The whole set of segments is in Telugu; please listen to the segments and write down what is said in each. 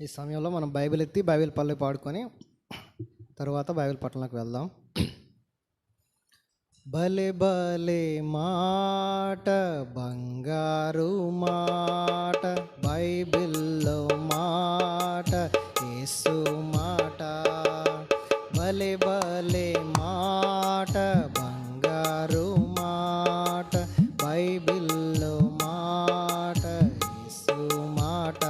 ఈ సమయంలో మనం బైబిల్ ఎత్తి బైబిల్ పల్లె పాడుకొని తర్వాత బైబిల్ పట్టణంలోకి వెళ్దాం. బలే బలే మాట, బంగారు మాట, బైబిల్లో మాట, యేసు మాట. బలే బలే మాట, బంగారు మాట, బైబిల్లో మాట, యేసు మాట.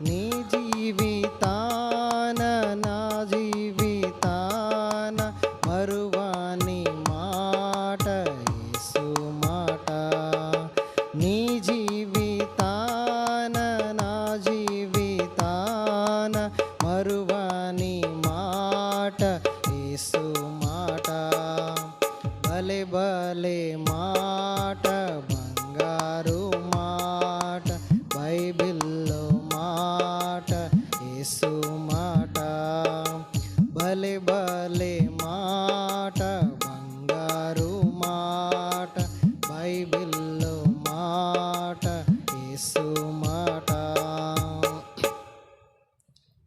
నీ జీవితాన నా జీవితాన మరువాని మాట, యేసు మాట. నీ జీవితాన నా జీవితాన మరువాని మాట, యేసు మాట. భలే భలే మాట, బంగారు మాట, బైబిల్లో మాట, యేసు మాట. భలే భలే మాట, బంగారు మాట, బైబిల్లో మాట, యేసు మాట.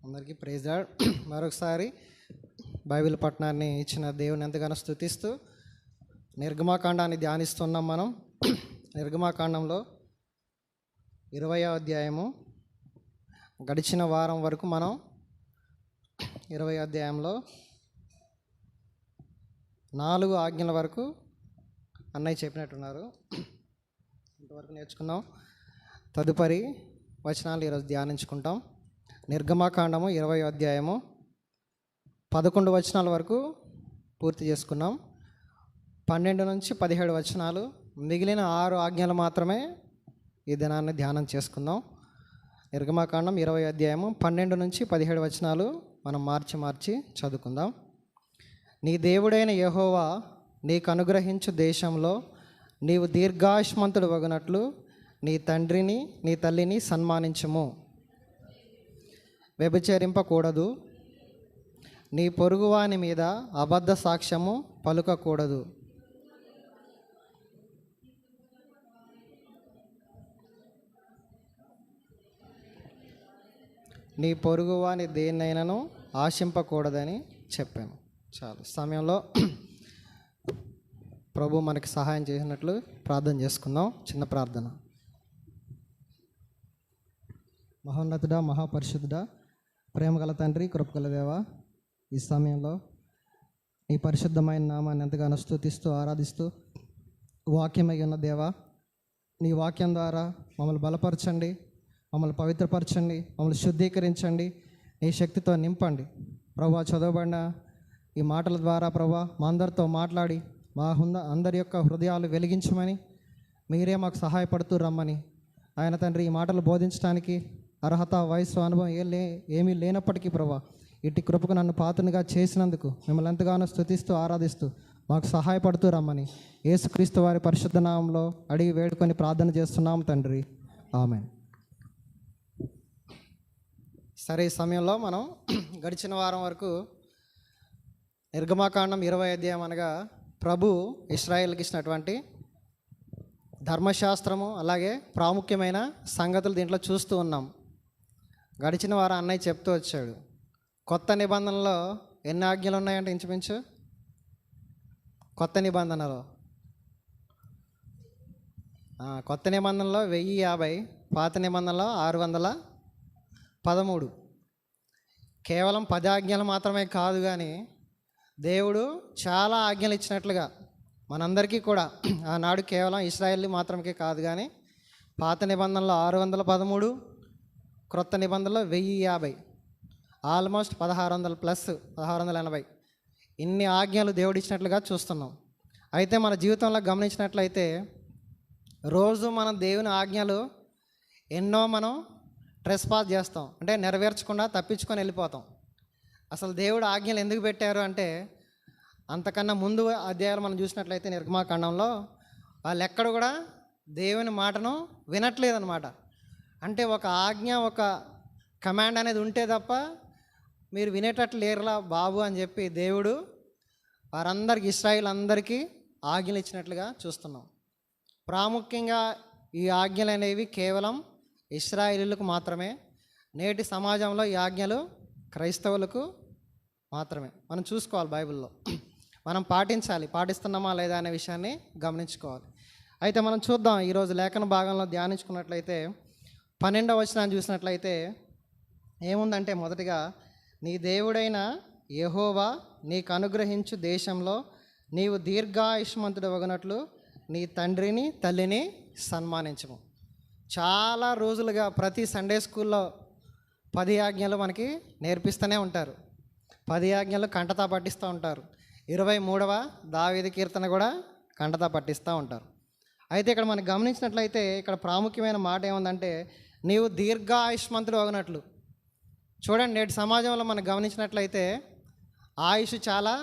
అందరికీ ప్రైజ్ లార్డ్. మరొకసారి బైబిల్ పట్టణాన్ని ఇచ్చిన దేవుని ఎంతగానో స్తుతిస్తూ నిర్గమాకాండాన్ని ధ్యానిస్తున్నాం. మనం నిర్గమాకాండంలో 20వ అధ్యాయము గడిచిన వారం వరకు మనం 20వ అధ్యాయంలో 4 ఆజ్ఞల వరకు అన్నయ్య చెప్పినట్టున్నారు. ఇంతవరకు నేర్చుకున్నాం. తదుపరి వచనాలు ఈరోజు ధ్యానించుకుంటాం. నిర్గమాకాండము 20వ అధ్యాయము 11 వచనాల వరకు పూర్తి చేసుకున్నాం. 12 నుంచి 17 వచనాలు, మిగిలిన 6 ఆజ్ఞలు మాత్రమే ఈ దినాన్ని ధ్యానం చేసుకుందాం. నిర్గమాకాండం 20వ అధ్యాయము 12 నుంచి 17 వచనాలు మనం మార్చి చదువుకుందాం. నీ దేవుడైన యెహోవా నీకు అనుగ్రహించు దేశంలో నీవు దీర్ఘాయుష్మంతుడు వగునట్లు నీ తండ్రిని నీ తల్లిని సన్మానించుము. వ్యభిచరింపకూడదు. నీ పొరుగువాని మీద అబద్ధ సాక్ష్యము పలుకకూడదు. నీ పొరుగువాని దేన్నైనాను ఆశింపకూడదని చెప్పాను. చాలు. సమయంలో ప్రభు మనకి సహాయం చేసినట్లు ప్రార్థన చేసుకుందాం. చిన్న ప్రార్థన. మహోన్నతుడా, మహాపరిశుద్ధుడా, ప్రేమగల తండ్రి, కృపగల దేవా, ఈ సమయంలో నీ పరిశుద్ధమైన నామాన్ని ఎంతగానో స్తుతిస్తూ ఆరాధిస్తూ వాక్యమై ఉన్న దేవా, నీ వాక్యం ద్వారా మమ్మల్ని బలపరచండి, మమ్మల్ని పవిత్రపరచండి, మమ్మల్ని శుద్ధీకరించండి, నీ శక్తితో నింపండి. ప్రభా, చదవబడిన ఈ మాటల ద్వారా ప్రభా మా అందరితో మాట్లాడి మా అందరి యొక్క హృదయాలు వెలిగించమని మీరే మాకు సహాయపడుతూ రమ్మని ఆయన తండ్రి ఈ మాటలు బోధించడానికి అర్హత, వయసు, అనుభవం ఏమీ లేనప్పటికీ ప్రభా ఇటు కృపకు నన్ను పాత్రగా చేసినందుకు మిమ్మల్ని ఎంతగానో స్తుతిస్తూ ఆరాధిస్తూ మాకు సహాయపడుతూ రమ్మని యేసుక్రీస్తు వారి పరిశుద్ధ నామంలో అడిగి వేడుకొని ప్రార్థన చేస్తున్నాం తండ్రి, ఆమేన్. సరే, ఈ సమయంలో మనం గడిచిన వారం వరకు నిర్గమాకాండం 20వ అధ్యాయం అనగా ప్రభు ఇశ్రాయేల్కి ఇచ్చినటువంటి ధర్మశాస్త్రము అలాగే ప్రాముఖ్యమైన సంగతులు దీంట్లో చూస్తూ ఉన్నాం. గడిచిన వారం అన్నయ్య చెప్తూ వచ్చాడు, కొత్త నిబంధనలో ఎన్ని ఆజ్ఞలు ఉన్నాయంటే ఇంచుమించు కొత్త నిబంధనలో 1050, పాత నిబంధనలో 613. కేవలం 10 ఆజ్ఞలు మాత్రమే కాదు, కానీ దేవుడు చాలా ఆజ్ఞలు ఇచ్చినట్లుగా మనందరికీ కూడా ఆనాడు కేవలం ఇశ్రాయేల్ మాత్రమే కాదు, కానీ పాత నిబంధనలో 613, క్రొత్త నిబంధనలో 1050, ఆల్మోస్ట్ 1600 ప్లస్ 1680 ఇన్ని ఆజ్ఞలు దేవుడు ఇచ్చినట్లుగా చూస్తున్నాం. అయితే మన జీవితంలో గమనించినట్లయితే రోజు మనం దేవుని ఆజ్ఞలు ఎన్నో మనం ట్రెస్పాస్ చేస్తాం, అంటే నెరవేర్చకుండా తప్పించుకొని వెళ్ళిపోతాం. అసలు దేవుడు ఆజ్ఞలు ఎందుకు పెట్టారు అంటే, అంతకన్నా ముందు అధ్యాయాలు మనం చూసినట్లయితే నిర్గమాకాండంలో వాళ్ళు ఎక్కడ కూడా దేవుని మాటను వినట్లేదన్నమాట. అంటే ఒక ఆజ్ఞ, ఒక కమాండ్ అనేది ఉంటే తప్ప మీరు వినేటట్లు లేరులా బాబు అని చెప్పి దేవుడు వారందరికీ, ఇశ్రాయేల్ అందరికీ ఆజ్ఞలు ఇచ్చినట్లుగా చూస్తున్నాం. ప్రాముఖ్యంగా ఈ ఆజ్ఞలు అనేవి కేవలం ఇశ్రాయేలీయులకు మాత్రమే. నేటి సమాజంలో ఈ ఆజ్ఞలు క్రైస్తవులకు మాత్రమే. మనం చూసుకోవాలి బైబిల్లో, మనం పాటిస్తున్నామా లేదా అనే విషయాన్ని గమనించుకోవాలి. అయితే మనం చూద్దాం, ఈరోజు లేఖన భాగంలో ధ్యానించుకున్నట్లయితే 12వ వచనాన్ని చూసినట్లయితే ఏముందంటే, మొదటిగా నీ దేవుడైన యెహోవా నీకు అనుగ్రహించు దేశంలో నీవు దీర్ఘాయుష్మంతుడు వగనట్లు నీ తండ్రిని తల్లిని సన్మానించము. చాలా రోజులుగా ప్రతి సండే స్కూల్లో 10 ఆజ్ఞలు మనకి నేర్పిస్తూనే ఉంటారు. 10 ఆజ్ఞలు కంటతా పట్టిస్తూ ఉంటారు. 23వ దావీదు కీర్తన కూడా కంటతా పట్టిస్తూ ఉంటారు. అయితే ఇక్కడ మనం గమనించినట్లయితే ఇక్కడ ప్రాముఖ్యమైన మాట ఏముందంటే, నీవు దీర్ఘాయుష్మంతుడు అగినట్లు. చూడండి, నేటి సమాజంలో మనం గమనించినట్లయితే ఆయుష్ చాలా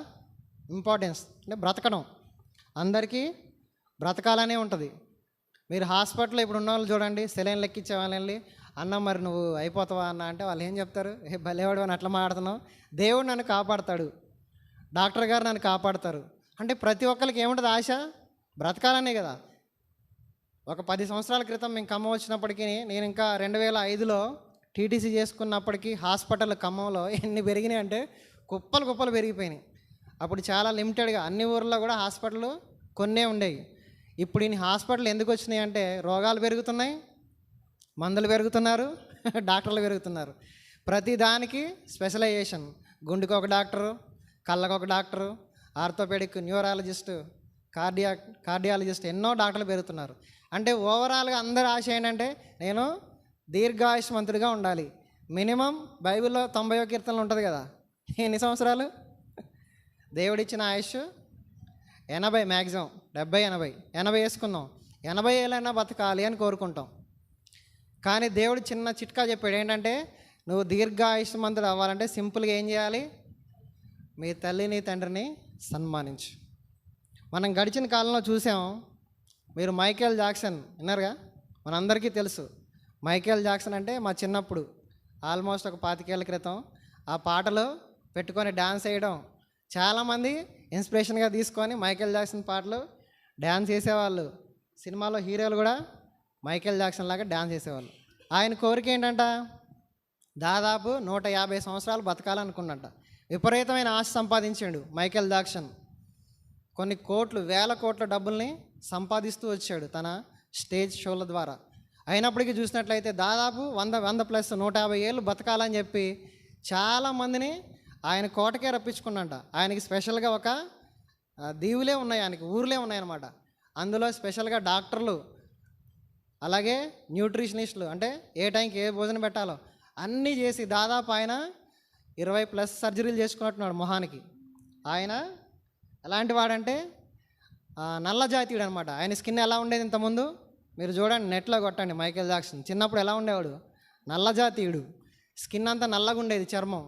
ఇంపార్టెన్స్. అంటే బ్రతకడం, అందరికీ బ్రతకాలనే ఉంటుంది. మీరు హాస్పిటల్లో ఇప్పుడు ఉన్న వాళ్ళు చూడండి, సెలైన్ లెక్కించే వాళ్ళని వెళ్ళి, అన్న మరి నువ్వు అయిపోతావా అన్న అంటే వాళ్ళు ఏం చెప్తారు, భలేవాడు అని అట్లా మాట్లాడుతున్నావు, దేవుడు నన్ను కాపాడతాడు, డాక్టర్ గారు నన్ను కాపాడతారు. అంటే ప్రతి ఒక్కరికి ఏముంటుంది, ఆశ బ్రతకాలనే కదా. ఒక 10 సంవత్సరాల క్రితం మేము ఖమ్మం వచ్చినప్పటికీ, నేను ఇంకా 2005లో టీటీసీ చేసుకున్నప్పటికీ హాస్పిటల్ ఖమ్మంలో ఎన్ని పెరిగినాయి అంటే కుప్పలు పెరిగిపోయినాయి. అప్పుడు చాలా లిమిటెడ్గా అన్ని ఊర్లో కూడా హాస్పిటల్ కొన్నే ఉండేవి. ఇప్పుడు ఈ హాస్పిటల్ ఎందుకు వచ్చినాయి అంటే రోగాలు పెరుగుతున్నాయి, మందులు పెరుగుతున్నారు, డాక్టర్లు పెరుగుతున్నారు. ప్రతి దానికి స్పెషలైజేషన్. గుండెకి ఒక డాక్టరు, కళ్ళకు ఒక డాక్టరు, ఆర్థోపెడిక్, న్యూరాలజిస్ట్, కార్డియాలజిస్ట్, ఎన్నో డాక్టర్లు పెరుగుతున్నారు. అంటే ఓవరాల్గా అందరి ఆశ ఏంటంటే నేను దీర్ఘాయుష్మంతుడిగా ఉండాలి. మినిమం బైబిల్లో 90వ కీర్తనలు ఉంటుంది కదా, ఎన్ని సంవత్సరాలు దేవుడిచ్చిన ఆయుష్? 80, మ్యాక్సిమం 70, 80 వేసుకుందాం. 80 ఏళ్ళైనా బతకాలి అని కోరుకుంటాం. కానీ దేవుడు చిన్న చిట్కా చెప్పాడు, ఏంటంటే నువ్వు దీర్ఘాయుష్మంతుడు అవ్వాలంటే సింపుల్గా ఏం చేయాలి, మీ తల్లిని తండ్రిని సన్మానించు. మనం గడిచిన కాలంలో చూసాం, మీరు మైకేల్ జాక్సన్ విన్నారుగా, మనందరికీ తెలుసు. మైకేల్ జాక్సన్ అంటే మా చిన్నప్పుడు ఆల్మోస్ట్ ఒక 25 ఏళ్ళ క్రితం ఆ పాటలు పెట్టుకొని డ్యాన్స్ వేయడం చాలామంది ఇన్స్పిరేషన్గా తీసుకొని మైకేల్ జాక్సన్ పాటలు డ్యాన్స్ చేసేవాళ్ళు. సినిమాలో హీరోలు కూడా మైకేల్ జాక్సన్ లాగా డ్యాన్స్ చేసేవాళ్ళు. ఆయన కోరిక ఏంటంట, దాదాపు 150 సంవత్సరాలు బతకాలనుకున్నట్ట. విపరీతమైన ఆశ సంపాదించాడు మైకేల్ జాక్సన్. కొన్ని కోట్లు, వేల కోట్ల డబ్బుల్ని సంపాదిస్తూ వచ్చాడు తన స్టేజ్ షోల ద్వారా. అయినప్పటికీ చూసినట్లయితే దాదాపు 100 ప్లస్ 150 ఏళ్ళు బతకాలని చెప్పి చాలామందిని ఆయన కోటకే రప్పించుకున్నట్ట. ఆయనకి స్పెషల్గా ఒక దీవులే ఉన్నాయి, ఆయనకి ఊర్లే ఉన్నాయన్నమాట. అందులో స్పెషల్గా డాక్టర్లు, అలాగే న్యూట్రిషనిస్టులు, అంటే ఏ టైంకి ఏ భోజనం పెట్టాలో అన్నీ చేసి దాదాపు ఆయన 20 ప్లస్ సర్జరీలు చేసుకున్నట్టున్నాడు మొహానికి. ఆయన ఎలాంటి వాడంటే నల్ల జాతీయుడు అనమాట. ఆయన స్కిన్ ఎలా ఉండేది ఇంతకుముందు మీరు చూడండి, నెట్లో కొట్టండి. మైకేల్ జాక్సన్ చిన్నప్పుడు ఎలా ఉండేవాడు, నల్ల జాతీయుడు, స్కిన్ అంతా నల్లగా ఉండేది చర్మం.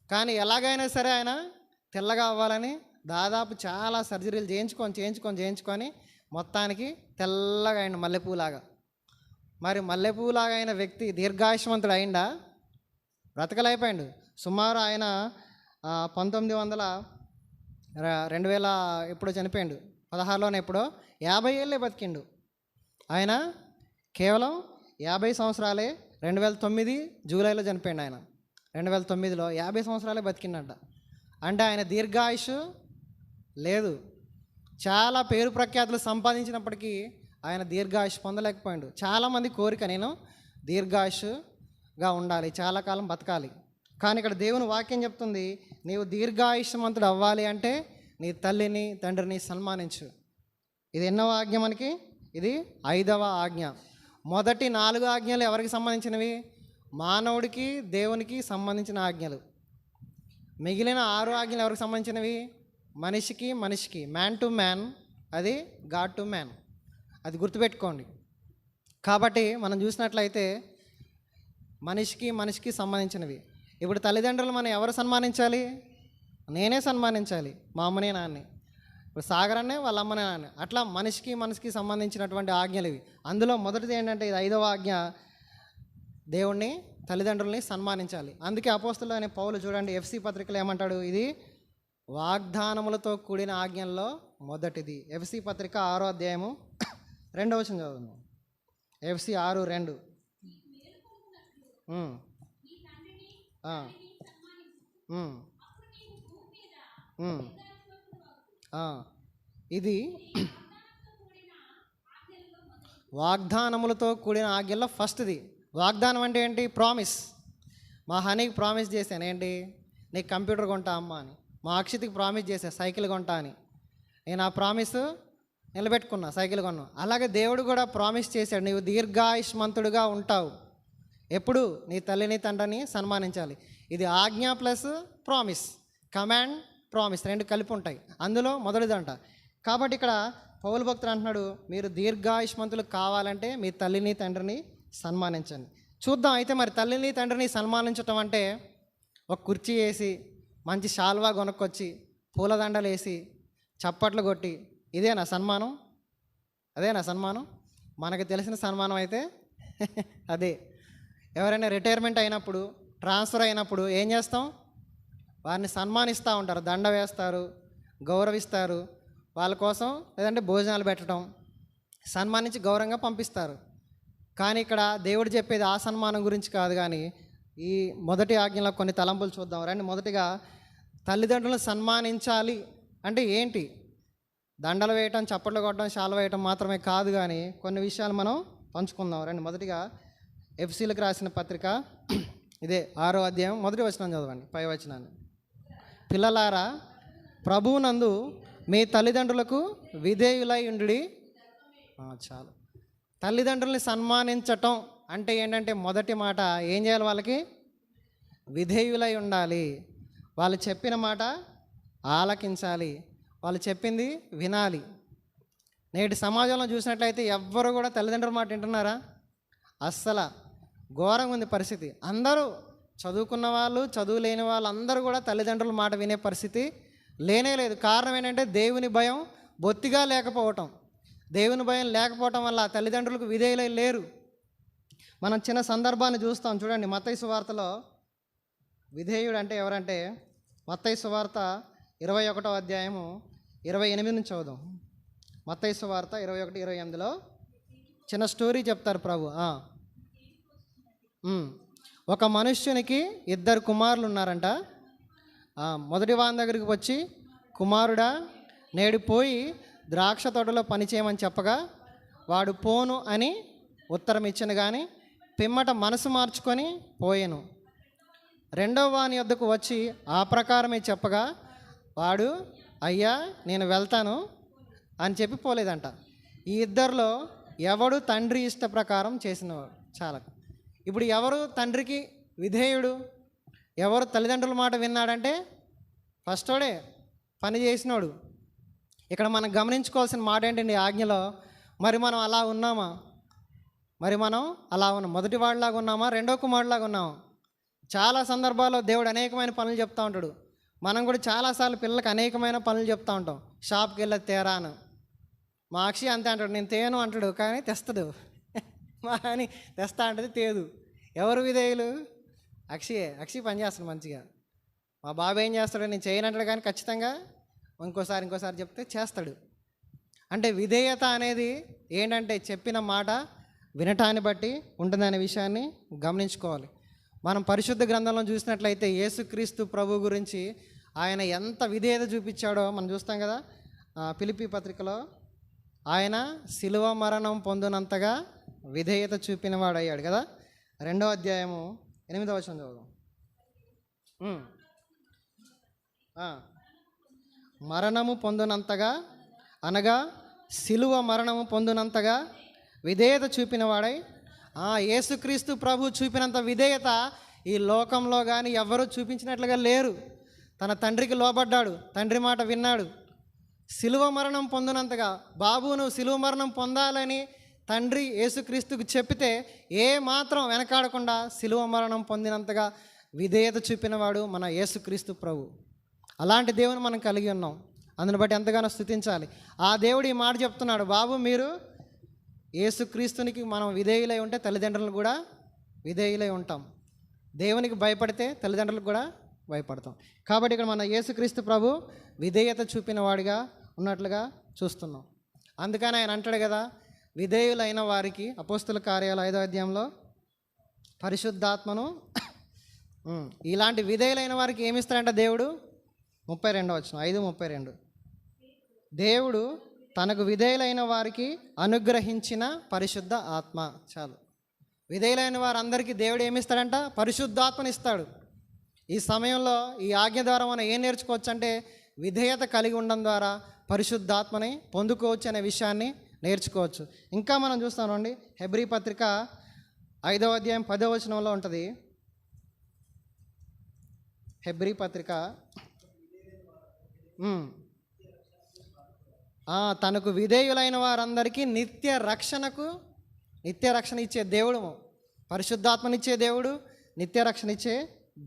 కానీ ఎలాగైనా సరే ఆయన తెల్లగా అవ్వాలని దాదాపు చాలా సర్జరీలు చేయించుకొని మొత్తానికి తెల్లగా అయిండు, మల్లెపూలాగా. మరి మల్లెపూలాగా అయిన వ్యక్తి దీర్ఘాయుష్మంతుడు అయిందా? బ్రతకలైపోయిండు. సుమారు ఆయన 2000 ఎప్పుడో చనిపోయిండు, 16లోనే ఎప్పుడో 50 ఏళ్ళే బతికిండు. ఆయన కేవలం 50 సంవత్సరాలే. 2009 జూలైలో చనిపోయిండు ఆయన. 2009లో 50 సంవత్సరాలే బతికిండంట. అంటే ఆయన దీర్ఘాయుష్ లేదు. చాలా పేరు ప్రఖ్యాతులు సంపాదించినప్పటికీ ఆయన దీర్ఘాయుష్ పొందలేకపోయాడు. చాలామంది కోరిక, నేను దీర్ఘాయుష్గా ఉండాలి, చాలా కాలం బతకాలి. కానీ ఇక్కడ దేవుని వాక్యం చెప్తుంది, నీవు దీర్ఘాయుష్మంతుడు అవ్వాలి అంటే నీ తల్లిని తండ్రిని సన్మానించు. ఇది ఎన్నవ ఆజ్ఞ మనకి? ఇది 5వ ఆజ్ఞ. మొదటి 4 ఆజ్ఞలు ఎవరికి సంబంధించినవి? మానవుడికి దేవునికి సంబంధించిన ఆజ్ఞలు. మిగిలిన 6 ఆజ్ఞలు ఎవరికి సంబంధించినవి? మనిషికి, మ్యాన్ టు మ్యాన్, అది గాడ్ టు మ్యాన్. అది గుర్తుపెట్టుకోండి. కాబట్టి మనం చూసినట్లయితే మనిషికి సంబంధించినవి. ఇప్పుడు తల్లిదండ్రులు మనం ఎవరు సన్మానించాలి? నేనే సన్మానించాలి, మా అమ్మనే నాన్నే. ఇప్పుడు సాగర్ అన్నే వాళ్ళ అమ్మనే నాన్నే. అట్లా మనిషికి సంబంధించినటువంటి ఆజ్ఞలు ఇవి. అందులో మొదటిది ఏంటంటే ఇది 5వ ఆజ్ఞ, దేవుణ్ణి తల్లిదండ్రుల్ని సన్మానించాలి. అందుకే అపోస్తలుడు అనే పౌలు చూడండి ఎఫ్సి పత్రికలో ఏమంటాడు, ఇది వాగ్దానములతో కూడిన ఆజ్ఞల్లో మొదటిది. ఎఫ్సి పత్రిక 6వ అధ్యాయము 2వ వచనం చదువును. ఎఫ్సి 6:2. ఆ, ఉమ్, ఉమ్, ఆ. ఇది వాగ్దానములతో కూడిన ఆజ్ఞల్లో ఫస్ట్ది. వాగ్దానం అంటే ఏంటి? ప్రామిస్. మా హనీకి ప్రామిస్ చేశాను ఏంటి, నీకు కంప్యూటర్ కొంటా అమ్మ అని. మా అక్షిత్కి ప్రామిస్ చేశా సైకిల్ కొంటా అని. నేను ఆ ప్రామిస్ నిలబెట్టుకున్నా, సైకిల్ కొన్నా. అలాగే దేవుడు కూడా ప్రామిస్ చేశాడు, నీవు దీర్ఘాయుష్మంతుడుగా ఉంటావు. ఎప్పుడు? నీ తల్లిని తండ్రిని సన్మానించాలి. ఇది ఆజ్ఞ ప్లస్ ప్రామిస్, కమాండ్ ప్రామిస్ రెండు కలిపి ఉంటాయి. అందులో మొదటిదంట. కాబట్టి ఇక్కడ పౌలు భక్తుడు అంటున్నాడు, మీరు దీర్ఘాయుష్మంతులు కావాలంటే మీ తల్లిని తండ్రిని సన్మానించండి. చూద్దాం అయితే మరి తల్లిని తండ్రిని సన్మానించటం అంటే ఒక కుర్చీ వేసి మంచి శాల్వా కొనుక్కొచ్చి పూలదండలు వేసి చప్పట్లు కొట్టి ఇదేనా సన్మానం? అదేనా సన్మానం? మనకు తెలిసిన సన్మానం అయితే అదే. ఎవరైనా రిటైర్మెంట్ అయినప్పుడు, ట్రాన్స్ఫర్ అయినప్పుడు ఏం చేస్తాం? వారిని సన్మానిస్తూ ఉంటారు, దండ వేస్తారు, గౌరవిస్తారు, వాళ్ళ కోసం లేదంటే భోజనాలు పెట్టడం, సన్మానించి గౌరవంగా పంపిస్తారు. కానీ ఇక్కడ దేవుడు చెప్పేది ఆ సన్మానం గురించి కాదు, కానీ ఈ మొదటి ఆజ్ఞలో కొన్ని తలంపులు చూద్దాం రండి. మొదటిగా తల్లిదండ్రులను సన్మానించాలి అంటే ఏంటి? దండలు వేయటం, చప్పట్లు కొట్టడం, శాల వేయటం మాత్రమే కాదు, కానీ కొన్ని విషయాలు మనం పంచుకుందాం రండి. మొదటిగా ఎఫ్సీలకు రాసిన పత్రిక ఇదే 6వ అధ్యాయం 1వ వచనం చదవండి, 5వ వచనాన్ని. పిల్లలారా, ప్రభువునందు మీ తల్లిదండ్రులకు విధేయులై ఉండి. చాలు. తల్లిదండ్రుల్ని సన్మానించటం అంటే ఏంటంటే మొదటి మాట ఏం చేయాలి? వాళ్ళకి విధేయులై ఉండాలి. వాళ్ళు చెప్పిన మాట ఆలకించాలి, వాళ్ళు చెప్పింది వినాలి. నేటి సమాజంలో చూసినట్లయితే ఎవ్వరు కూడా తల్లిదండ్రుల మాట వింటున్నారా? అస్సలు ఘోరంగా ఉంది పరిస్థితి. అందరూ చదువుకున్న వాళ్ళు, చదువు లేని వాళ్ళు అందరూ కూడా తల్లిదండ్రుల మాట వినే పరిస్థితి లేనే లేదు. కారణం ఏంటంటే దేవుని భయం బొత్తిగా లేకపోవటం. దేవుని భయం లేకపోవటం వల్ల తల్లిదండ్రులకు విధేయులై లేరు. మనం చిన్న సందర్భాన్ని చూస్తాం చూడండి. మత్తయి సువార్తలో విధేయుడు అంటే ఎవరంటే, మత్తయి సువార్త 21వ అధ్యాయము 28 నుంచి చదువుదాం. మత్తయి సువార్త 21:28లో చిన్న స్టోరీ చెప్తారు ప్రభు. ఒక మనుష్యునికి 2 కుమారులు ఉన్నారంట. మొదటి వాని దగ్గరికి వచ్చి, కుమారుడా, నేడు పోయి ద్రాక్ష తోటలో పనిచేయమని చెప్పగా వాడు పోను అని ఉత్తరం ఇచ్చాను, కానీ పిమ్మట మనసు మార్చుకొని పోయాను. రెండవ వాని వద్దకు వచ్చి ఆ ప్రకారమే చెప్పగా వాడు, అయ్యా నేను వెళ్తాను అని చెప్పి పోలేదంట. ఈ ఇద్దరిలో ఎవడు తండ్రి ఇష్ట ప్రకారం చేసినవాడు? చాలా. ఇప్పుడు ఎవరు తండ్రికి విధేయుడు, ఎవరు తల్లిదండ్రుల మాట విన్నాడంటే ఫస్ట్ వాడే, పని చేసినోడు. ఇక్కడ మనం గమనించుకోవాల్సిన మాట ఏంటండి ఆజ్ఞలో? మరి మనం అలా ఉన్నామా? మరి మనం అలా ఉన్నాం, మొదటి వాడిలాగా ఉన్నామా, రెండో కుమారులాగా ఉన్నామా? చాలా సందర్భాల్లో దేవుడు అనేకమైన పనులు చెప్తూ ఉంటాడు. మనం కూడా చాలాసార్లు పిల్లలకు అనేకమైన పనులు చెప్తూ ఉంటాం. షాప్కి వెళ్ళి తేరా అని. మా అక్షి అంతే అంటాడు, నేను తేను అంటాడు, కానీ తెస్తాడు. మా అని తెస్తా అంటది, తేదు. ఎవరు విధేయులు? అక్షి పని చేస్తాడు మంచిగా. మా బాబు ఏం చేస్తాడు, నేను చేయనంటాడు, కానీ ఖచ్చితంగా ఇంకోసారి చెప్తే చేస్తాడు. అంటే విధేయత అనేది ఏంటంటే చెప్పిన మాట వినటాన్ని బట్టి ఉంటుందనే విషయాన్ని గమనించుకోవాలి. మనం పరిశుద్ధ గ్రంథంలో చూసినట్లయితే యేసుక్రీస్తు ప్రభు గురించి ఆయన ఎంత విధేయత చూపించాడో మనం చూస్తాం కదా. ఫిలిప్పీ పత్రికలో ఆయన శిలువ మరణం పొందినంతగా విధేయత చూపినవాడు అయ్యాడు కదా. 2వ అధ్యాయము 8వ వచనం చదువుదాం. మరణము పొందినంతగా, అనగా శిలువ మరణము పొందినంతగా విధేయత చూపినవాడై, యేసుక్రీస్తు ప్రభు చూపినంత విధేయత ఈ లోకంలో కానీ ఎవ్వరూ చూపించినట్లుగా లేరు. తన తండ్రికి లోబడ్డాడు, తండ్రి మాట విన్నాడు. శిలువ మరణం పొందినంతగా, బాబు నువ్వు శిలువ మరణం పొందాలని తండ్రి యేసుక్రీస్తుకు చెప్పితే ఏ మాత్రం వెనకాడకుండా శిలువ మరణం పొందినంతగా విధేయత చూపినవాడు మన యేసుక్రీస్తు ప్రభు. అలాంటి దేవుని మనం కలిగి ఉన్నాం. అందుని బట్టి ఎంతగానో స్తుతించాలి. ఆ దేవుడు ఈ మాట చెప్తున్నాడు, బాబు మీరు యేసుక్రీస్తునికి మనం విధేయులై ఉంటే తల్లిదండ్రులు కూడా విధేయులై ఉంటాం. దేవునికి భయపడితే తల్లిదండ్రులకు కూడా భయపడతాం. కాబట్టి ఇక్కడ మన యేసుక్రీస్తు ప్రభు విధేయత చూపిన వాడిగా ఉన్నట్లుగా చూస్తున్నాం. అందుకని ఆయన అంటాడు కదా, విధేయులైన వారికి అపోస్తుల కార్యాలు 5వ అధ్యాయంలో పరిశుద్ధాత్మను ఇలాంటి విధేయులైన వారికి ఏమిస్తాడంట దేవుడు? 32 వచనం, 5:32. దేవుడు తనకు విధేయులైన వారికి అనుగ్రహించిన పరిశుద్ధ ఆత్మ. చాలు. విధేయులైన వారందరికీ దేవుడు ఏమిస్తాడంట? పరిశుద్ధాత్మని ఇస్తాడు. ఈ సమయంలో ఈ ఆజ్ఞ ద్వారా మనం ఏం నేర్చుకోవచ్చు అంటే, విధేయత కలిగి ఉండడం ద్వారా పరిశుద్ధాత్మని పొందుకోవచ్చు అనే విషయాన్ని నేర్చుకోవచ్చు. ఇంకా మనం చూస్తామండి, హెబ్రీ పత్రిక 5వ అధ్యాయం 10వ వచనంలో ఉంటుంది. హెబ్రీ పత్రిక తనకు విధేయులైన వారందరికీ నిత్య రక్షణ ఇచ్చే దేవుడు, పరిశుద్ధాత్మనిచ్చే దేవుడు, నిత్య రక్షణ ఇచ్చే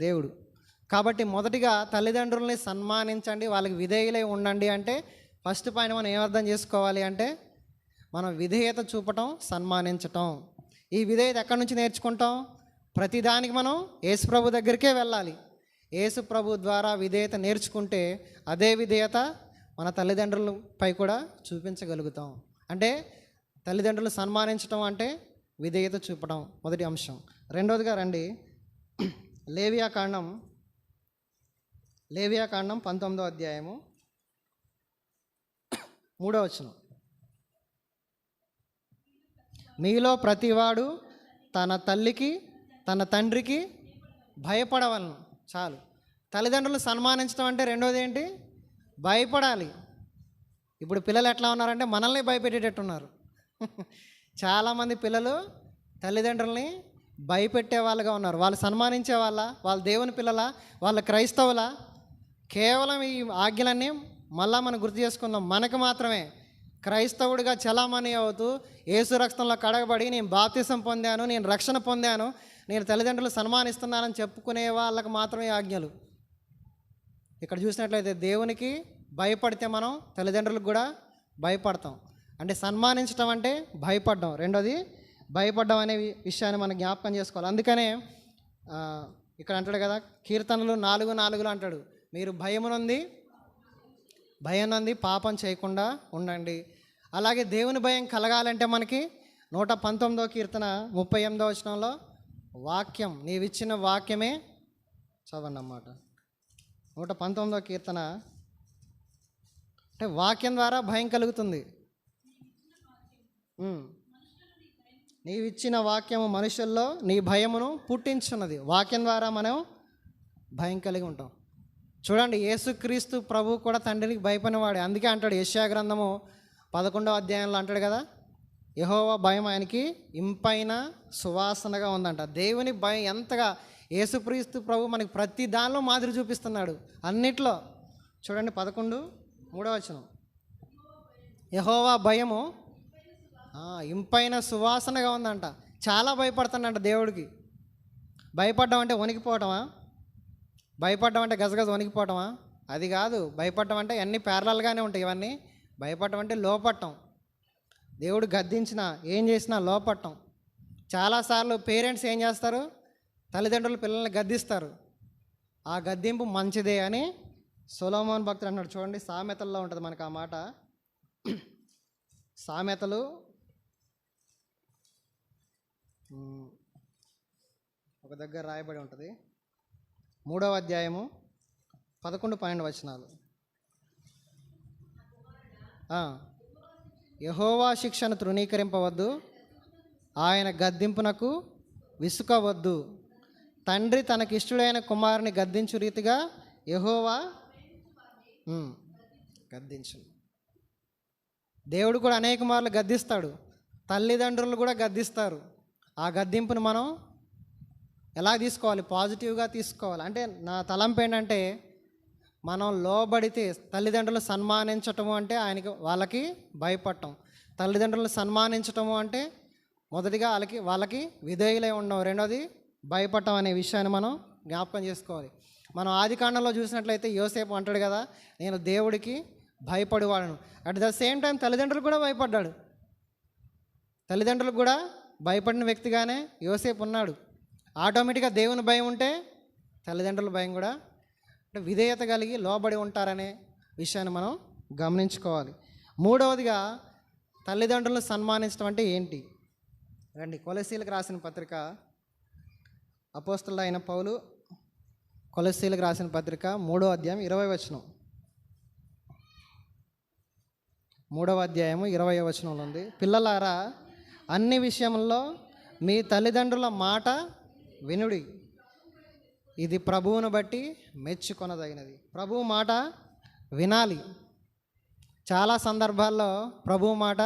దేవుడు. కాబట్టి మొదటిగా తల్లిదండ్రుల్ని సన్మానించండి, వాళ్ళకి విధేయులై ఉండండి అంటే ఫస్ట్ పాయింట్ మనం ఏమర్థం చేసుకోవాలి అంటే, మనం విధేయత చూపటం, సన్మానించటం. ఈ విధేయత ఎక్కడి నుంచి నేర్చుకుంటాం? ప్రతిదానికి మనం యేసుప్రభు దగ్గరికే వెళ్ళాలి. యేసుప్రభు ద్వారా విధేయత నేర్చుకుంటే అదే విధేయత మన తల్లిదండ్రులపై కూడా చూపించగలుగుతాం. అంటే తల్లిదండ్రులు సన్మానించడం అంటే విధేయత చూపడం మొదటి అంశం. రెండవదిగా రండి, లేవియాకాండం 19వ అధ్యాయము 3వ వచనం. మీలో ప్రతివాడు తన తల్లికి తన తండ్రికి భయపడవలను. చాలు. తల్లిదండ్రులు సన్మానించడం అంటే రెండోది ఏంటి? భయపడాలి. ఇప్పుడు పిల్లలు ఎట్లా ఉన్నారంటే మనల్ని భయపెట్టేటట్టున్నారు. చాలామంది పిల్లలు తల్లిదండ్రుల్ని భయపెట్టే వాళ్ళుగా ఉన్నారు. వాళ్ళు సన్మానించే వాళ్ళ దేవుని పిల్లల, వాళ్ళ క్రైస్తవుల. కేవలం ఈ ఆజ్ఞలన్నీ మళ్ళా మనం గుర్తు చేసుకుందాం. మనకు మాత్రమే క్రైస్తవుడిగా చలామణి అవుతూ యేసు రక్తంలో కడగబడి నేను బాప్తిసం పొందాను, నేను రక్షణ పొందాను, నేను తల్లిదండ్రులు సన్మానిస్తున్నానని చెప్పుకునే వాళ్ళకు మాత్రమే ఆజ్ఞలు. ఇక్కడ చూసినట్లయితే దేవునికి భయపడితే మనం తల్లిదండ్రులకు కూడా భయపడతాం. అంటే సన్మానించడం అంటే భయపడడం. రెండోది భయపడడం అనే విషయాన్ని మనం జ్ఞాపకం చేసుకోవాలి. అందుకనే ఇక్కడ అంటాడు కదా, కీర్తనలు 4:4 అంటాడు, మీరు భయం నుండి పాపం చేయకుండా ఉండండి. అలాగే దేవుని భయం కలగాలంటే మనకి 119వ కీర్తన 38వ వచనంలో వాక్యం, నీవిచ్చిన వాక్యమే చదవండి అన్నమాట. 119వ కీర్తన అంటే వాక్యం ద్వారా భయం కలుగుతుంది. నీవిచ్చిన వాక్యము మనుషుల్లో నీ భయమును పుట్టించున్నది. వాక్యం ద్వారా మనం భయం కలిగి ఉంటాం. చూడండి, యేసుక్రీస్తు ప్రభు కూడా తండ్రికి భయపడినవాడే. అందుకే అంటాడు యెషయా గ్రంథము 11వ అధ్యాయంలో అంటాడు కదా, యెహోవా భయం ఆయనకి ఇంపైన సువాసనగా ఉందంట. దేవుని భయం ఎంతగా యేసుక్రీస్తు ప్రభు మనకి ప్రతి దానిలో మాదిరి చూపిస్తున్నాడు, అన్నిట్లో. చూడండి 11:3 వచనం, యెహోవా భయము ఇంపైన సువాసనగా ఉందంట. చాలా భయపడుతానంట దేవుడికి. భయపడ్డం అంటే వణికిపోవటమా? భయపడ్డం అంటే గజగజ వణికిపోవటమా? అది కాదు. భయపడటం అంటే అన్నీ ప్యారలల్గానే ఉంటాయి. ఇవన్నీ భయపడటం అంటే లోపట్టం. దేవుడు గద్దించినా ఏం చేసినా లోపట్టం. చాలాసార్లు పేరెంట్స్ ఏం చేస్తారు? తల్లిదండ్రులు పిల్లల్ని గద్దిస్తారు. ఆ గద్దింపు మంచిదే అని సొలొమోను భక్తుడు అన్నాడు. చూడండి, సామెతల్లో ఉంటుంది మనకు ఆ మాట. సామెతలు ఒక దగ్గర రాయబడి ఉంటుంది, 3వ అధ్యాయము 11-12 వచనాలు. యెహోవా శిక్షను తృణీకరింపవద్దు, ఆయన గద్దింపునకు విసుకవద్దు. తండ్రి తనకిష్టుడైన కుమారుని గద్దించు రీతిగా యెహోవా గద్దించు. దేవుడు కూడా అనేక మార్లు గద్దిస్తాడు, తల్లిదండ్రులు కూడా గద్దిస్తారు. ఆ గద్దింపును మనం ఎలా తీసుకోవాలి? పాజిటివ్గా తీసుకోవాలి. అంటే నా తలంపు ఏంటంటే, మనం లోబడితే తల్లిదండ్రులు సన్మానించటము అంటే వాళ్ళకి భయపడటం. తల్లిదండ్రులు సన్మానించటము అంటే మొదటిగా వాళ్ళకి విధేయులై ఉండడం, రెండోది భయపడటం అనే విషయాన్ని మనం జ్ఞాపకం చేసుకోవాలి. మనం ఆదికాండంలో చూసినట్లయితే యోసేపు అంటాడు కదా, నేను దేవుడికి భయపడేవాడను. అట్ ద సేమ్ టైం తల్లిదండ్రులు కూడా భయపడ్డాడు. తల్లిదండ్రులకు కూడా భయపడిన వ్యక్తిగానే యోసేపు ఉన్నాడు. ఆటోమేటిక్గా దేవుని భయం ఉంటే తల్లిదండ్రుల భయం కూడా, అంటే విధేయత కలిగి లోబడి ఉంటారనే విషయాన్ని మనం గమనించుకోవాలి. మూడవదిగా తల్లిదండ్రులను సన్మానించడం అంటే ఏంటి? రండి, కొలసీలకు రాసిన పత్రిక అపోస్తలుడైన పౌలు కొలస్సీలకు రాసిన పత్రిక 3వ అధ్యాయం 20వ వచనం. 3వ అధ్యాయము 20వ వచనంలో ఉంది, పిల్లలారా అన్ని విషయంలో మీ తల్లిదండ్రుల మాట వినుడి, ఇది ప్రభువును బట్టి మెచ్చుకొనదగినది. ప్రభువు మాట వినాలి. చాలా సందర్భాల్లో ప్రభువు మాట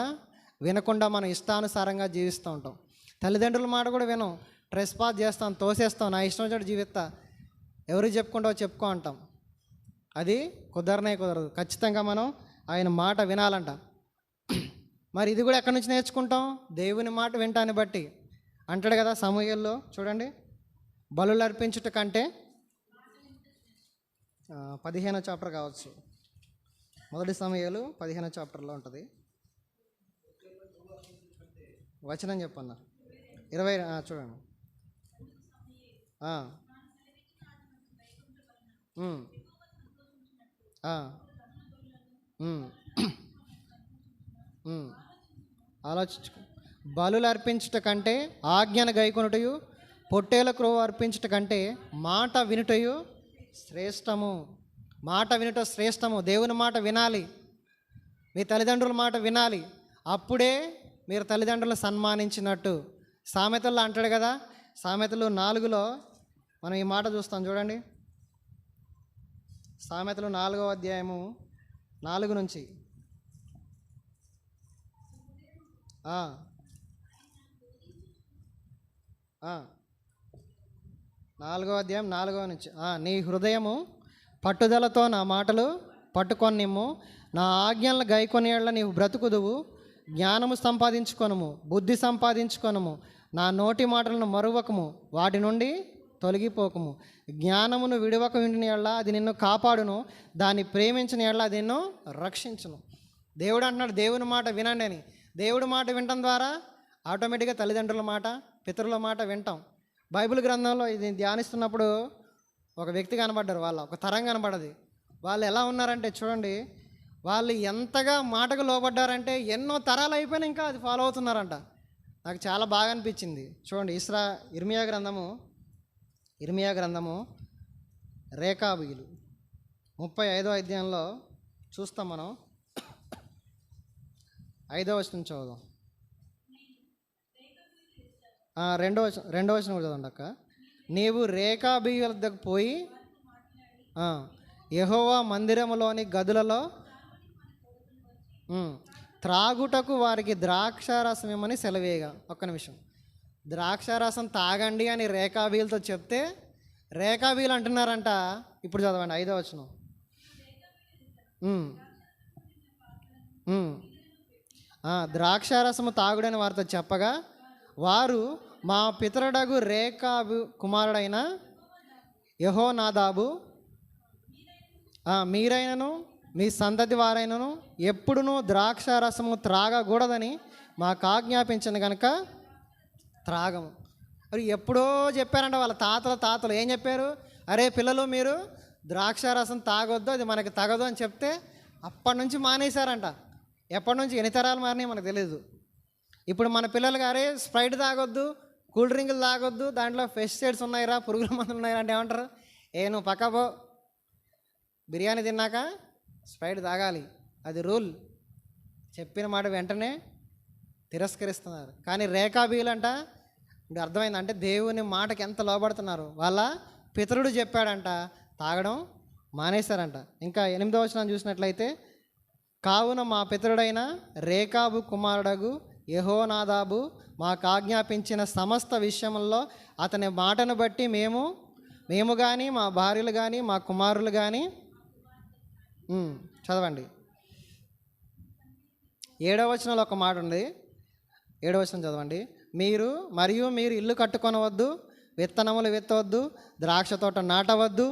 వినకుండా మనం ఇష్టానుసారంగా జీవిస్తూ ఉంటాం. తల్లిదండ్రుల మాట కూడా వినం, ట్రెస్పాస్ చేస్తాం, తోసేస్తాం, నా ఇష్టం చోటు జీవిస్తా, ఎవరికి చెప్పుకుంటావో చెప్పుకో అంటాం. అది కుదరదు. ఖచ్చితంగా మనం ఆయన మాట వినాలంట. మరి ఇది కూడా ఎక్కడి నుంచి నేర్చుకుంటాం? దేవుని మాట వింటాన్ని బట్టి. అంటాడు కదా సమూయేల్లో, చూడండి, బలులు అర్పించుట కంటే 15వ చాప్టర్ కావచ్చు, 1 సమూయేలు 15వ చాప్టర్లో ఉంటుంది. వచనం చెప్పన్నా 20 చూడండి. ఆలోచించుకో. బలులు అర్పించుట కంటే ఆజ్ఞను గైకొనుటయు, పొట్టేల క్రొవ్వు అర్పించుట కంటే మాట వినుటయు శ్రేష్టము. మాట వినుట శ్రేష్టము. దేవుని మాట వినాలి, మీ తల్లిదండ్రుల మాట వినాలి. అప్పుడే మీరు తల్లిదండ్రులను సన్మానించినట్టు. సామెతల్లో అంటాడు కదా, సామెతలు 4లో మనం ఈ మాట చూస్తాం చూడండి. సామెతలు 4వ అధ్యాయము 4 నుంచి 4వ అధ్యాయం 4వ నుంచి, నీ హృదయము పట్టుదలతో నా మాటలు పట్టుకొని నిమ్ము, నా ఆజ్ఞలను గైకొని ఏళ్ళ నీవు బ్రతుకుదువు. జ్ఞానము సంపాదించుకొనుము, బుద్ధి సంపాదించుకొనుము, నా నోటి మాటలను మరువకము, వాటి నుండి తొలగిపోకము. జ్ఞానమును విడవక వింటిన ఎడల అది నిన్ను కాపాడును, దాన్ని ప్రేమించిన ఎడల అది నిన్ను రక్షించును. దేవుడు అంటున్నాడు దేవుని మాట వినండి అని. దేవుడి మాట వినటం ద్వారా ఆటోమేటిక్గా తల్లిదండ్రుల మాట, పితరుల మాట వింటాం. బైబిల్ గ్రంథంలో ఇది ధ్యానిస్తున్నప్పుడు ఒక వ్యక్తి కనబడ్డారు, ఒక తరం కనబడది. వాళ్ళు ఎలా ఉన్నారంటే చూడండి, వాళ్ళు ఎంతగా మాటకు లోబడ్డారంటే ఎన్నో తరాలు అయిపోయినా ఇంకా అది ఫాలో అవుతున్నారంట. నాకు చాలా బాగా అనిపించింది. చూడండి, ఇర్మియా గ్రంథము రేకాబీలు 35వ అధ్యాయంలో చూస్తాం మనం. 5వ వచనం చదువుదాం. 2వ వచనం చదవండి అక్క. నీవు రేకాబీయుల వద్దకు పోయి యెహోవా మందిరములోని గదులలో త్రాగుటకు వారికి ద్రాక్షారసం ఇమ్మని సెలవేయగా. ఒక్క నిమిషం. ద్రాక్షారసం తాగండి అని రేకాబీలతో చెప్తే రేకాబీలు అంటున్నారంట. ఇప్పుడు చదవండి 5వ వచనం. ద్రాక్షారసము తాగుడని వారితో చెప్పగా వారు, మా పితరుడగు రేకాబు కుమారుడైన యెహోనాదాబు మీరైనను మీ సంతతి వారైనను ఎప్పుడునూ ద్రాక్షారసము త్రాగకూడదని మాకు ఆజ్ఞాపించను కనుక త్రాగము. మరి ఎప్పుడో చెప్పారంట వాళ్ళ తాతలు ఏం చెప్పారు? అరే పిల్లలు, మీరు ద్రాక్షారసం తాగొద్దు, అది మనకి తగదు అని చెప్తే అప్పటి నుంచి మానేశారంట. ఎప్పటి నుంచి ఎన్ని తరాలు మారినాయి మనకు తెలియదు. ఇప్పుడు మన పిల్లలకి అరే స్ప్రైట్ తాగొద్దు, కూల్ డ్రింకులు తాగొద్దు, దాంట్లో పెస్టిసైడ్స్ ఉన్నాయిరా, పురుగుల మందులు ఉన్నాయిరా అంటే ఏమంటారు? నువ్వు పక్కపో, బిర్యానీ తిన్నాక స్ప్రైట్ తాగాలి, అది రూల్. చెప్పిన మాట వెంటనే తిరస్కరిస్తున్నారు. కానీ రేకాబీలు అంట, ఇప్పుడు అర్థమైందంటే దేవుని మాటకి ఎంత లోబడుతున్నారు. వాళ్ళ పితరుడు చెప్పాడంట, తాగడం మానేశారంట. ఇంకా 8వ వచనం చూసినట్లయితే, కావున మా పితరుడైన రేకాబు కుమారుడగు యెహోనాదాబు మాకు ఆజ్ఞాపించిన సమస్త విషయంలో అతని మాటను బట్టి మేము కానీ, మా భార్యలు కానీ, మా కుమారులు కానీ చదవండి. 7వ వచనంలో ఒక మాట ఉంది. 7వ వచనం చదవండి. మీరు ఇల్లు కట్టుకొనవద్దు, విత్తనములు విత్తవద్దు, ద్రాక్ష తోట నాటవద్దు,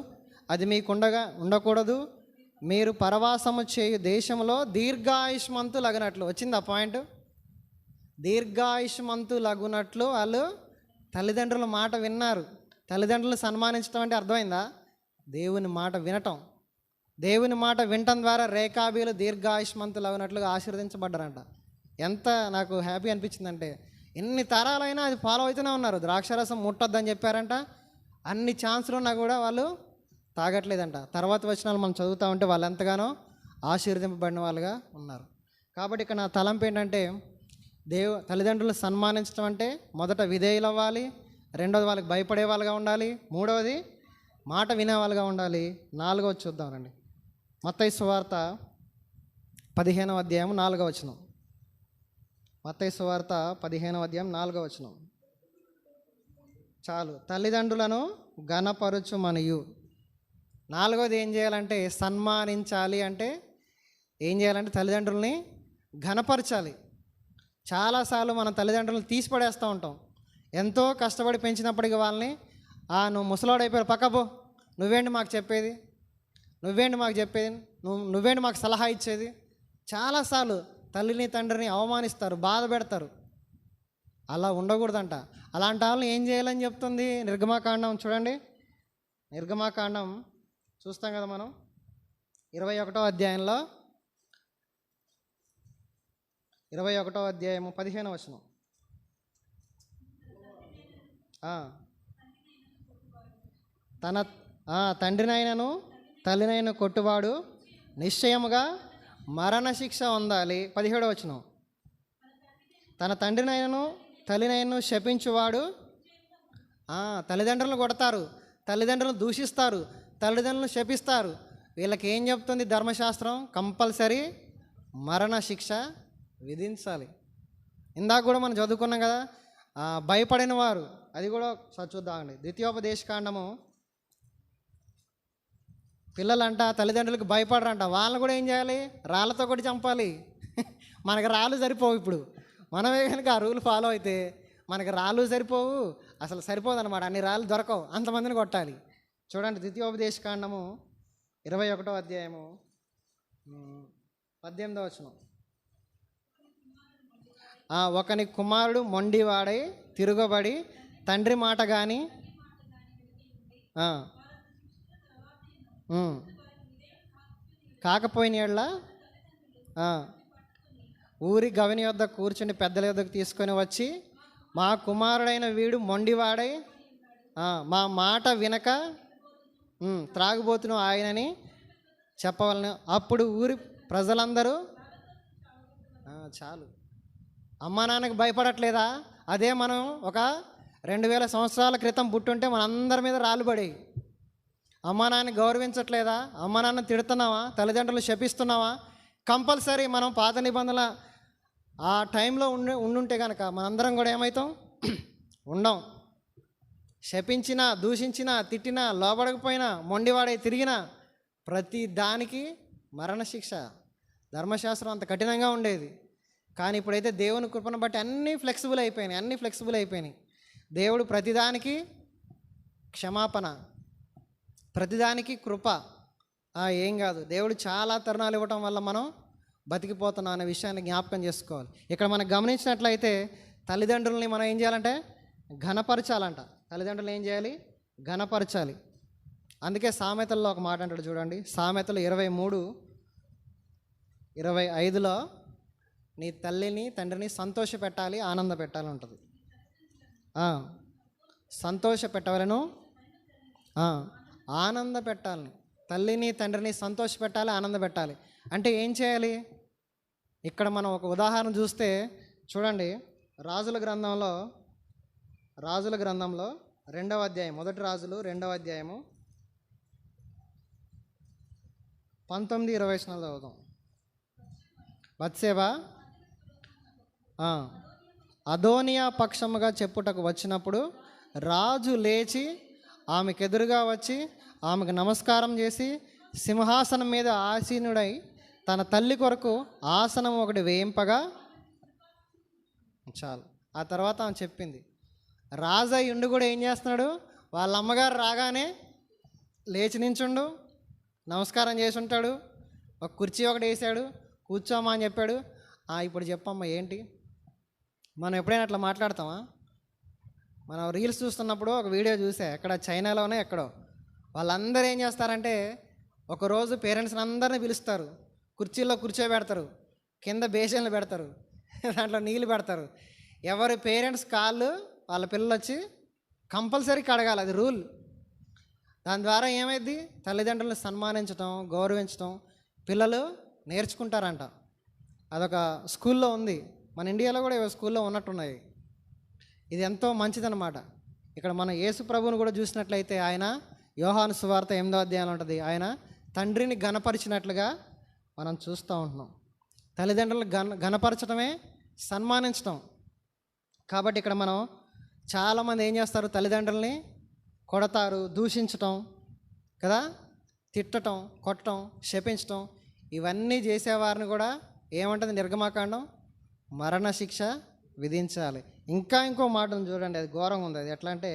అది ఉండకూడదు. మీరు పరవాసము చేయు దేశంలో దీర్ఘాయుష్మంతులగునట్లు. వచ్చింది ఆ పాయింట్. దీర్ఘాయుష్మంతులగునట్లు వాళ్ళు తల్లిదండ్రుల మాట విన్నారు. తల్లిదండ్రులను సన్మానించడం అంటే అర్థమైందా? దేవుని మాట వినటం. దేవుని మాట వినటం ద్వారా రేకాబీలు దీర్ఘాయుష్మంతులగునట్లుగా ఆశీర్వదించబడ్డారంట. ఎంత నాకు హ్యాపీ అనిపించిందంటే, ఎన్ని తరాలైనా అది ఫాలో అవుతూనే ఉన్నారు. ద్రాక్షారసం ముట్టొద్దని చెప్పారంట. అన్ని ఛాన్సులు ఉన్నా కూడా వాళ్ళు తాగట్లేదంట. తర్వాత వచనాలు మనం చదువుతూ ఉంటే వాళ్ళు ఎంతగానో ఆశీర్వదింపబడిన వాళ్ళుగా ఉన్నారు. కాబట్టి ఇక్కడ నా తలంపు ఏంటంటే, తల్లిదండ్రులను సన్మానించడం అంటే మొదట విధేయులు అవ్వాలి, రెండవది వాళ్ళకి భయపడే వాళ్ళుగా ఉండాలి, మూడవది మాట వినేవాళ్ళుగా ఉండాలి, నాలుగవది చూద్దాం రండి. మత్తయి సువార్త 15వ అధ్యాయం 4వ వచనం. మత్తయి సువార్త 15వ అధ్యాయం 4వ వచనం. చాలు. తల్లిదండ్రులను ఘనపరచుమనియు. నాలుగవది ఏం చేయాలంటే, సన్మానించాలి అంటే ఏం చేయాలంటే తల్లిదండ్రుల్ని ఘనపరచాలి. చాలాసార్లు మన తల్లిదండ్రులను తీసిపడేస్తూ ఉంటాం. ఎంతో కష్టపడి పెంచినప్పటికీ వాళ్ళని నువ్వు ముసలోడైపోయారు, పక్కపో, నువ్వేంటి మాకు చెప్పేది, నువ్వేంటి మాకు సలహా ఇచ్చేది. చాలాసార్లు తల్లిని తండ్రిని అవమానిస్తారు, బాధ పెడతారు. అలా ఉండకూడదంట. అలాంటి వాళ్ళని ఏం చేయాలని చెప్తుంది నిర్గమాకాండం. చూడండి, నిర్గమాకాండం చూస్తాం కదా మనం, 21వ అధ్యాయంలో 21వ అధ్యాయము 15వ వచనం. తన తండ్రినైనను తల్లినైనా కొట్టువాడు నిశ్చయముగా మరణశిక్ష పొందాలి. 17వ వచనం. తన తండ్రినైనను తల్లినైనను శపించువాడు, తల్లిదండ్రులను కొడతారు, తల్లిదండ్రులను దూషిస్తారు, తల్లిదండ్రులను శపిస్తారు. వీళ్ళకి ఏం చెప్తుంది ధర్మశాస్త్రం? కంపల్సరీ మరణశిక్ష విధించాలి. ఇందాక కూడా మనం చదువుకున్నాం కదా, భయపడిన వారు, అది కూడా చూద్దామండి. ద్వితీయోపదేశకాండము. పిల్లలంట తల్లిదండ్రులకు భయపడరంట, వాళ్ళని కూడా ఏం చేయాలి? రాళ్ళతో కూడా చంపాలి. మనకు రాళ్ళు సరిపోవు. ఇప్పుడు మనమే కనుక ఆ రూల్ ఫాలో అయితే మనకు రాళ్ళు సరిపోవు, అసలు సరిపోదన్నమాట. అన్ని రాళ్ళు దొరకవు, అంతమందిని కొట్టాలి. చూడండి, ద్వితీయోపదేశకాండము 21వ అధ్యాయము 18వ వచనం. ఒకని కుమారుడు మొండివాడై తిరుగబడి తండ్రి మాట కానీ కాకపోయిన యెడల ఊరి గవిని యొద్ద కూర్చుని పెద్దల యొద్దకు తీసుకొని వచ్చి, మా కుమారుడైన వీడు మొండివాడై మా మాట వినక త్రాగుబోతును ఆయనని చెప్పవలను. అప్పుడు ఊరి ప్రజలందరూ చాలు. అమ్మా నాన్నకి భయపడట్లేదా? అదే మనం ఒక 2000 సంవత్సరాల క్రితం పుట్టుంటే మనందరి మీద రాళ్ళు పడేవి. అమ్మా నాన్న గౌరవించట్లేదా? అమ్మా నాన్న తిడుతున్నావా? తల్లిదండ్రులు శపిస్తున్నావా? కంపల్సరీ మనం పాత నిబంధనల ఆ టైంలో ఉండుంటే కనుక మనందరం కూడా ఏమవుతాం? ఉండం. శపించినా, దూషించినా, తిట్టినా, లోబడకపోయినా, మొండివాడై తిరిగినా ప్రతి దానికి మరణశిక్ష. ధర్మశాస్త్రం అంత కఠినంగా ఉండేది. కానీ ఇప్పుడైతే దేవుని కృపను బట్టి అన్నీ ఫ్లెక్సిబుల్ అయిపోయినాయి. దేవుడు ప్రతిదానికి క్షమాపణ, ప్రతిదానికి కృప. ఏం కాదు, దేవుడు చాలా తరుణాలు ఇవ్వటం వల్ల మనం బతికిపోతున్నాం అనే విషయాన్ని జ్ఞాపకం చేసుకోవాలి. ఇక్కడ మనం గమనించినట్లయితే తల్లిదండ్రులని మనం ఏం చేయాలంటే ఘనపరచాలంట. తల్లిదండ్రులు ఏం చేయాలి? ఘనపరచాలి. అందుకే సామెతల్లో ఒక మాట అంటాడు చూడండి, సామెతలు 23:25లో నీ తల్లిని తండ్రిని సంతోష పెట్టాలి, ఆనంద పెట్టాలి ఉంటుంది. సంతోష పెట్టవలను, ఆనంద పెట్టాలని. తల్లిని తండ్రిని సంతోష పెట్టాలి, ఆనంద పెట్టాలి. అంటే ఏం చేయాలి? ఇక్కడ మనం ఒక ఉదాహరణ చూస్తే చూడండి, రాజుల గ్రంథంలో 2వ అధ్యాయం, 1 రాజులు 2వ అధ్యాయము 19-20 చదువుదాం. బత్షెబ అదోనియా పక్షముగా చెప్పుటకు వచ్చినప్పుడు రాజు లేచి ఆమెకెదురుగా వచ్చి ఆమెకు నమస్కారం చేసి సింహాసనం మీద ఆసీనుడై తన తల్లి కొరకు ఆసనం ఒకటి వేయింపగా చాలు. ఆ తర్వాత ఆమె చెప్పింది, రాజు ఉండి కూడా ఏం చేస్తున్నాడు? వాళ్ళ అమ్మగారు రాగానే లేచి నించుండు, నమస్కారం చేసి ఉంటాడు, ఒక కుర్చీ ఒకటి వేసాడు, కూర్చోమ్మా అని చెప్పాడు. ఇప్పుడు చెప్పమ్మా ఏంటి? మనం ఎప్పుడైనా అట్లా మాట్లాడతామా? మనం రీల్స్ చూస్తున్నప్పుడు ఒక వీడియో చూసా, ఎక్కడ చైనాలోనే ఎక్కడో, వాళ్ళందరూ ఏం చేస్తారంటే ఒకరోజు పేరెంట్స్ని అందరినీ పిలుస్తారు, కుర్చీల్లో కూర్చోబెడతారు, కింద బేసిన్లు పెడతారు, దాంట్లో నీళ్ళు పెడతారు. ఎవరి పేరెంట్స్ కాళ్ళు వాళ్ళ పిల్లలు వచ్చి కంపల్సరీ కడగాలి, అది రూల్. దాని ద్వారా ఏమైంది? తల్లిదండ్రులను సన్మానించడం, గౌరవించడం పిల్లలు నేర్చుకుంటారంట. అదొక స్కూల్లో ఉంది. మన ఇండియాలో కూడా స్కూల్లో ఉన్నట్టున్నాయి. ఇది ఎంతో మంచిదన్నమాట. ఇక్కడ మన యేసు ప్రభువుని కూడా చూసినట్లయితే ఆయన యోహాను సువార్త 8వ అధ్యాయంలో ఉంటుంది. ఆయన తండ్రిని ఘనపరిచినట్లుగా మనం చూస్తూ ఉంటున్నాం. తల్లిదండ్రులు ఘనపరచడమే సన్మానించడం. కాబట్టి ఇక్కడ మనం చాలామంది ఏం చేస్తారు? తల్లిదండ్రుల్ని కొడతారు, దూషించటం కదా, తిట్టడం, కొట్టడం, శపించటం, ఇవన్నీ చేసేవారిని కూడా ఏమంటుంది నిర్గమాకాండం? మరణశిక్ష విధించాలి. ఇంకా ఇంకో మాటను చూడండి, అది ఘోరంగా ఉంది. అది ఎట్లా అంటే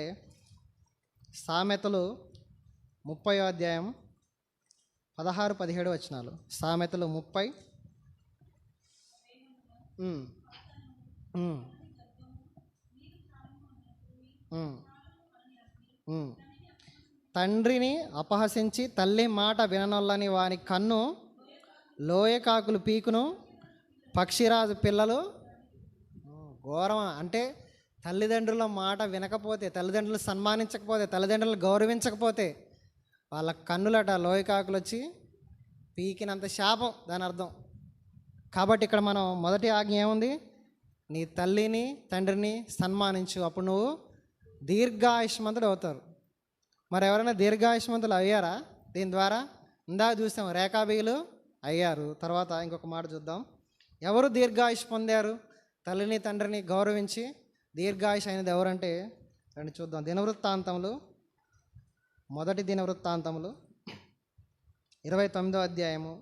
సామెతలు 30వ అధ్యాయం 16-17 వచనాలు. సామెతలు 30. తండ్రిని అపహసించి తల్లి మాట విననొల్లని వాని కన్ను లోయకాకులు పీకును, పక్షిరాజు పిల్లలు. ఘోరం. అంటే తల్లిదండ్రుల మాట వినకపోతే, తల్లిదండ్రులు సన్మానించకపోతే, తల్లిదండ్రులు గౌరవించకపోతే వాళ్ళ కన్నులట లోయకాకులు వచ్చి పీకినంత శాపం దాని అర్థం. కాబట్టి ఇక్కడ మనం మొదటి ఆజ్ఞ ఏముంది? నీ తల్లిని తండ్రిని సన్మానించు, అప్పుడు నువ్వు దీర్ఘాయుష్మంతుడు అవుతారు. మరి ఎవరైనా దీర్ఘాయుష్మంతులు అయ్యారా దీని ద్వారా? ఇందాక చూసాం, రేఖాబీలు అయ్యారు. తర్వాత ఇంకొక మాట చూద్దాం. ఎవరు దీర్ఘాయుష్ పొందారు? తల్లిని తండ్రిని గౌరవించి దీర్ఘాయుష్ అయినది ఎవరంటే రండి చూద్దాం. దినవృత్తాంతములు, మొదటి దినవృత్తాంతములు 29వ అధ్యాయము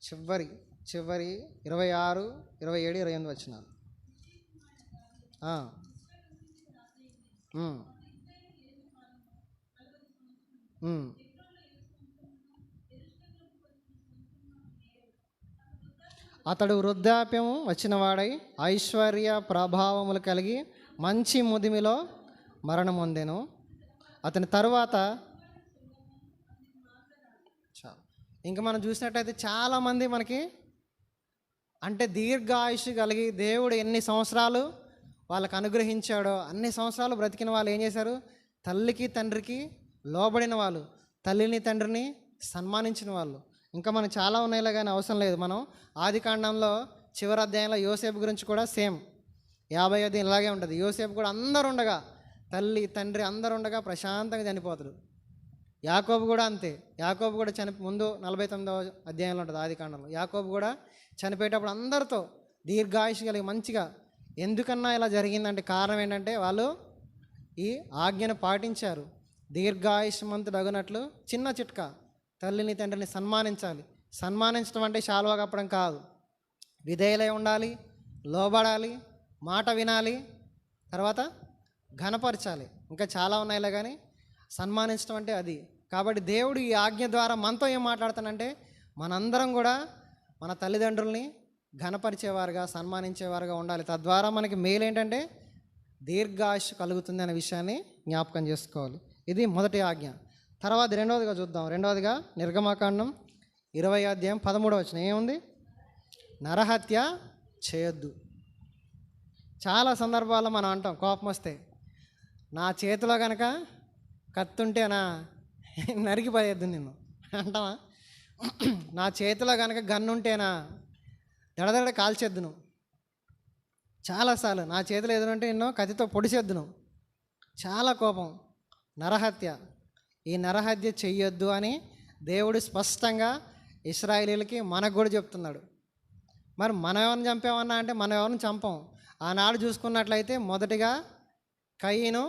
చివరి 26, 27, 28 వచనాలు. అతడు వృద్ధాప్యం వచ్చినవాడై ఐశ్వర్య ప్రభావములు కలిగి మంచి ముదిమిలో మరణం పొందెను. అతని తరువాత ఇంకా మనం చూసినట్టయితే చాలామంది మనకి అంటే దీర్ఘాయుష్ కలిగి దేవుడు ఎన్ని సంవత్సరాలు వాళ్ళకు అనుగ్రహించాడో అన్ని సంవత్సరాలు బ్రతికిన వాళ్ళు ఏం చేశారు? తల్లికి తండ్రికి లోబడిన వాళ్ళు, తల్లిని తండ్రిని సన్మానించిన వాళ్ళు. ఇంకా మనకు చాలా ఉన్నాయిలే కానీ అవసరం లేదు. మనం ఆదికాండంలో చివరి అధ్యాయంలో యోసేపు గురించి కూడా సేమ్ 50వ అధ్యాయం ఇలాగే ఉంటుంది. యోసేపు కూడా అందరు ఉండగా, తల్లి తండ్రి అందరు ఉండగా ప్రశాంతంగా చనిపోతాడు. యాకోబు కూడా అంతే. యాకోబు కూడా ముందు 49వ అధ్యాయంలో ఉంటుంది ఆదికాండంలో. యాకోబు కూడా చనిపోయేటప్పుడు అందరితో దీర్ఘాయుష్ కలిగి మంచిగా. ఎందుకన్నా ఇలా జరిగిందంటే కారణం ఏంటంటే వాళ్ళు ఈ ఆజ్ఞను పాటించారు. దీర్ఘాయుష్మంతుడు అగునట్లు చిన్న చిట్కా, తల్లిని తండ్రిని సన్మానించాలి. సన్మానించడం అంటే శాలువా కప్పడం కాదు. విధేయులై ఉండాలి, లోబడాలి, మాట వినాలి, తర్వాత ఘనపరచాలి. ఇంకా చాలా ఉన్నాయిలే కానీ సన్మానించడం అంటే అది. కాబట్టి దేవుడు ఈ ఆజ్ఞ ద్వారా మనతో ఏం మాట్లాడుతానంటే మనందరం కూడా మన తల్లిదండ్రుల్ని ఘనపరిచేవారుగా సన్మానించేవారుగా ఉండాలి. తద్వారా మనకి మేలు ఏంటంటే దీర్ఘాయుష్ కలుగుతుంది అనే విషయాన్ని జ్ఞాపకం చేసుకోవాలి. ఇది మొదటి ఆజ్ఞ. తర్వాత రెండవదిగా చూద్దాం. రెండవదిగా నిర్గమాకాండం 20వ అధ్యాయం 13వ వచనం ఏముంది? నరహత్య చేయొద్దు. చాలా సందర్భాల్లో మనం అంటాం కోపం వస్తే, నా చేతిలో కనుక కత్తుంటేనా నరికిపోయేద్దు నిన్ను అంటావా? నా చేతిలో కనుక గన్నుంటేనా దడదడ కాల్చేద్దును. చాలాసార్లు నా చేతిలో ఎదురుంటే నిన్ను కత్తితో పొడిచేద్దును. చాలా కోపం. నరహత్య, ఈ నరహత్య చెయ్యొద్దు అని దేవుడు స్పష్టంగా ఇశ్రాయేలీలకి మనకు కూడా చెప్తున్నాడు. మరి మనం ఎవరిని చంపామన్నా అంటే మనం ఎవరిని చంపం. ఆనాడు చూసుకున్నట్లయితే మొదటిగా కయీను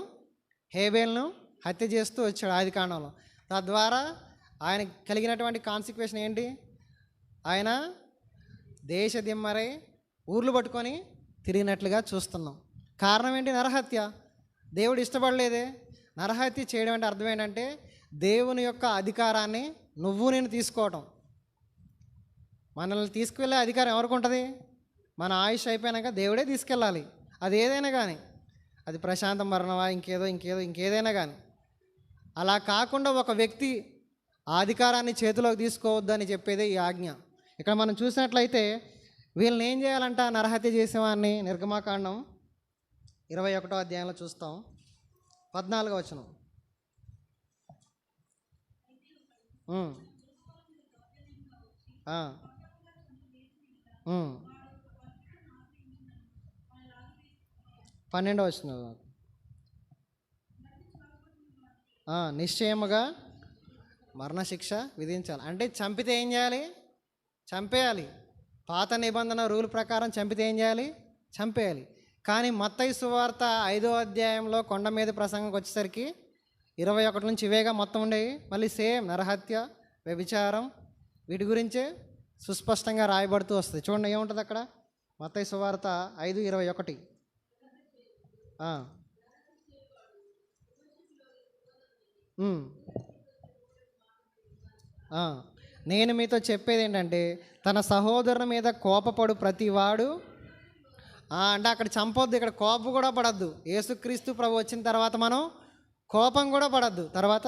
హేబేల్ను హత్య చేస్తూ వచ్చాడు ఆదికాండంలో. తద్వారా ఆయన కలిగినటువంటి కాన్సిక్వెన్షన్ ఏంటి? ఆయన దేశ దిమ్మరై ఊర్లు పట్టుకొని తిరిగినట్లుగా చూస్తున్నాం. కారణం ఏంటి? నరహత్య. దేవుడు ఇష్టపడలేదే. నరహత్య చేయడం అంటే అర్థం ఏంటంటే దేవుని యొక్క అధికారాన్ని నేను తీసుకోవటం. మనల్ని తీసుకువెళ్ళే అధికారం ఎవరికి ఉంటుంది? మన ఆయుష్ అయిపోయాక దేవుడే తీసుకెళ్ళాలి. అది ఏదైనా కానీ, అది ప్రశాంత మరణమా ఇంకేదైనా కానీ. అలా కాకుండా ఒక వ్యక్తి ఆ అధికారాన్ని చేతిలోకి తీసుకోవద్దని చెప్పేదే ఈ ఆజ్ఞ. ఇక్కడ మనం చూసినట్లయితే వీళ్ళని ఏం చేయాలంట? నరహత్య చేసేవాడిని. నిర్గమాకాండం 21వ అధ్యాయంలో చూస్తాం. 14వ వచనం. ఉమ్, ఆ, ఉమ్. 12 వచ్చిన నిశ్చయముగా మరణశిక్ష విధించాలి. అంటే చంపితే ఏం చేయాలి? చంపేయాలి. పాత నిబంధన రూల్ ప్రకారం చంపితే ఏం చేయాలి? చంపేయాలి. కానీ మత్తయి సువార్త 5వ అధ్యాయంలో కొండ మీద ప్రసంగంకి వచ్చేసరికి 21 నుంచి ఇవేగా మొత్తం ఉండేవి. మళ్ళీ సేమ్ నరహత్య, వ్యభిచారం, వీటి గురించే సుస్పష్టంగా రాయబడుతూ వస్తుంది. చూడండి ఏముంటుంది అక్కడ. మత్తయి సువార్త 5:21. నేను మీతో చెప్పేది ఏంటంటే, తన సహోదరుని మీద కోపపడు ప్రతివాడు, అంటే అక్కడ చంపొద్దు, ఇక్కడ కోపం కూడా పడద్దు. యేసుక్రీస్తు ప్రభు వచ్చిన తర్వాత మనం కోపం కూడా పడద్దు. తర్వాత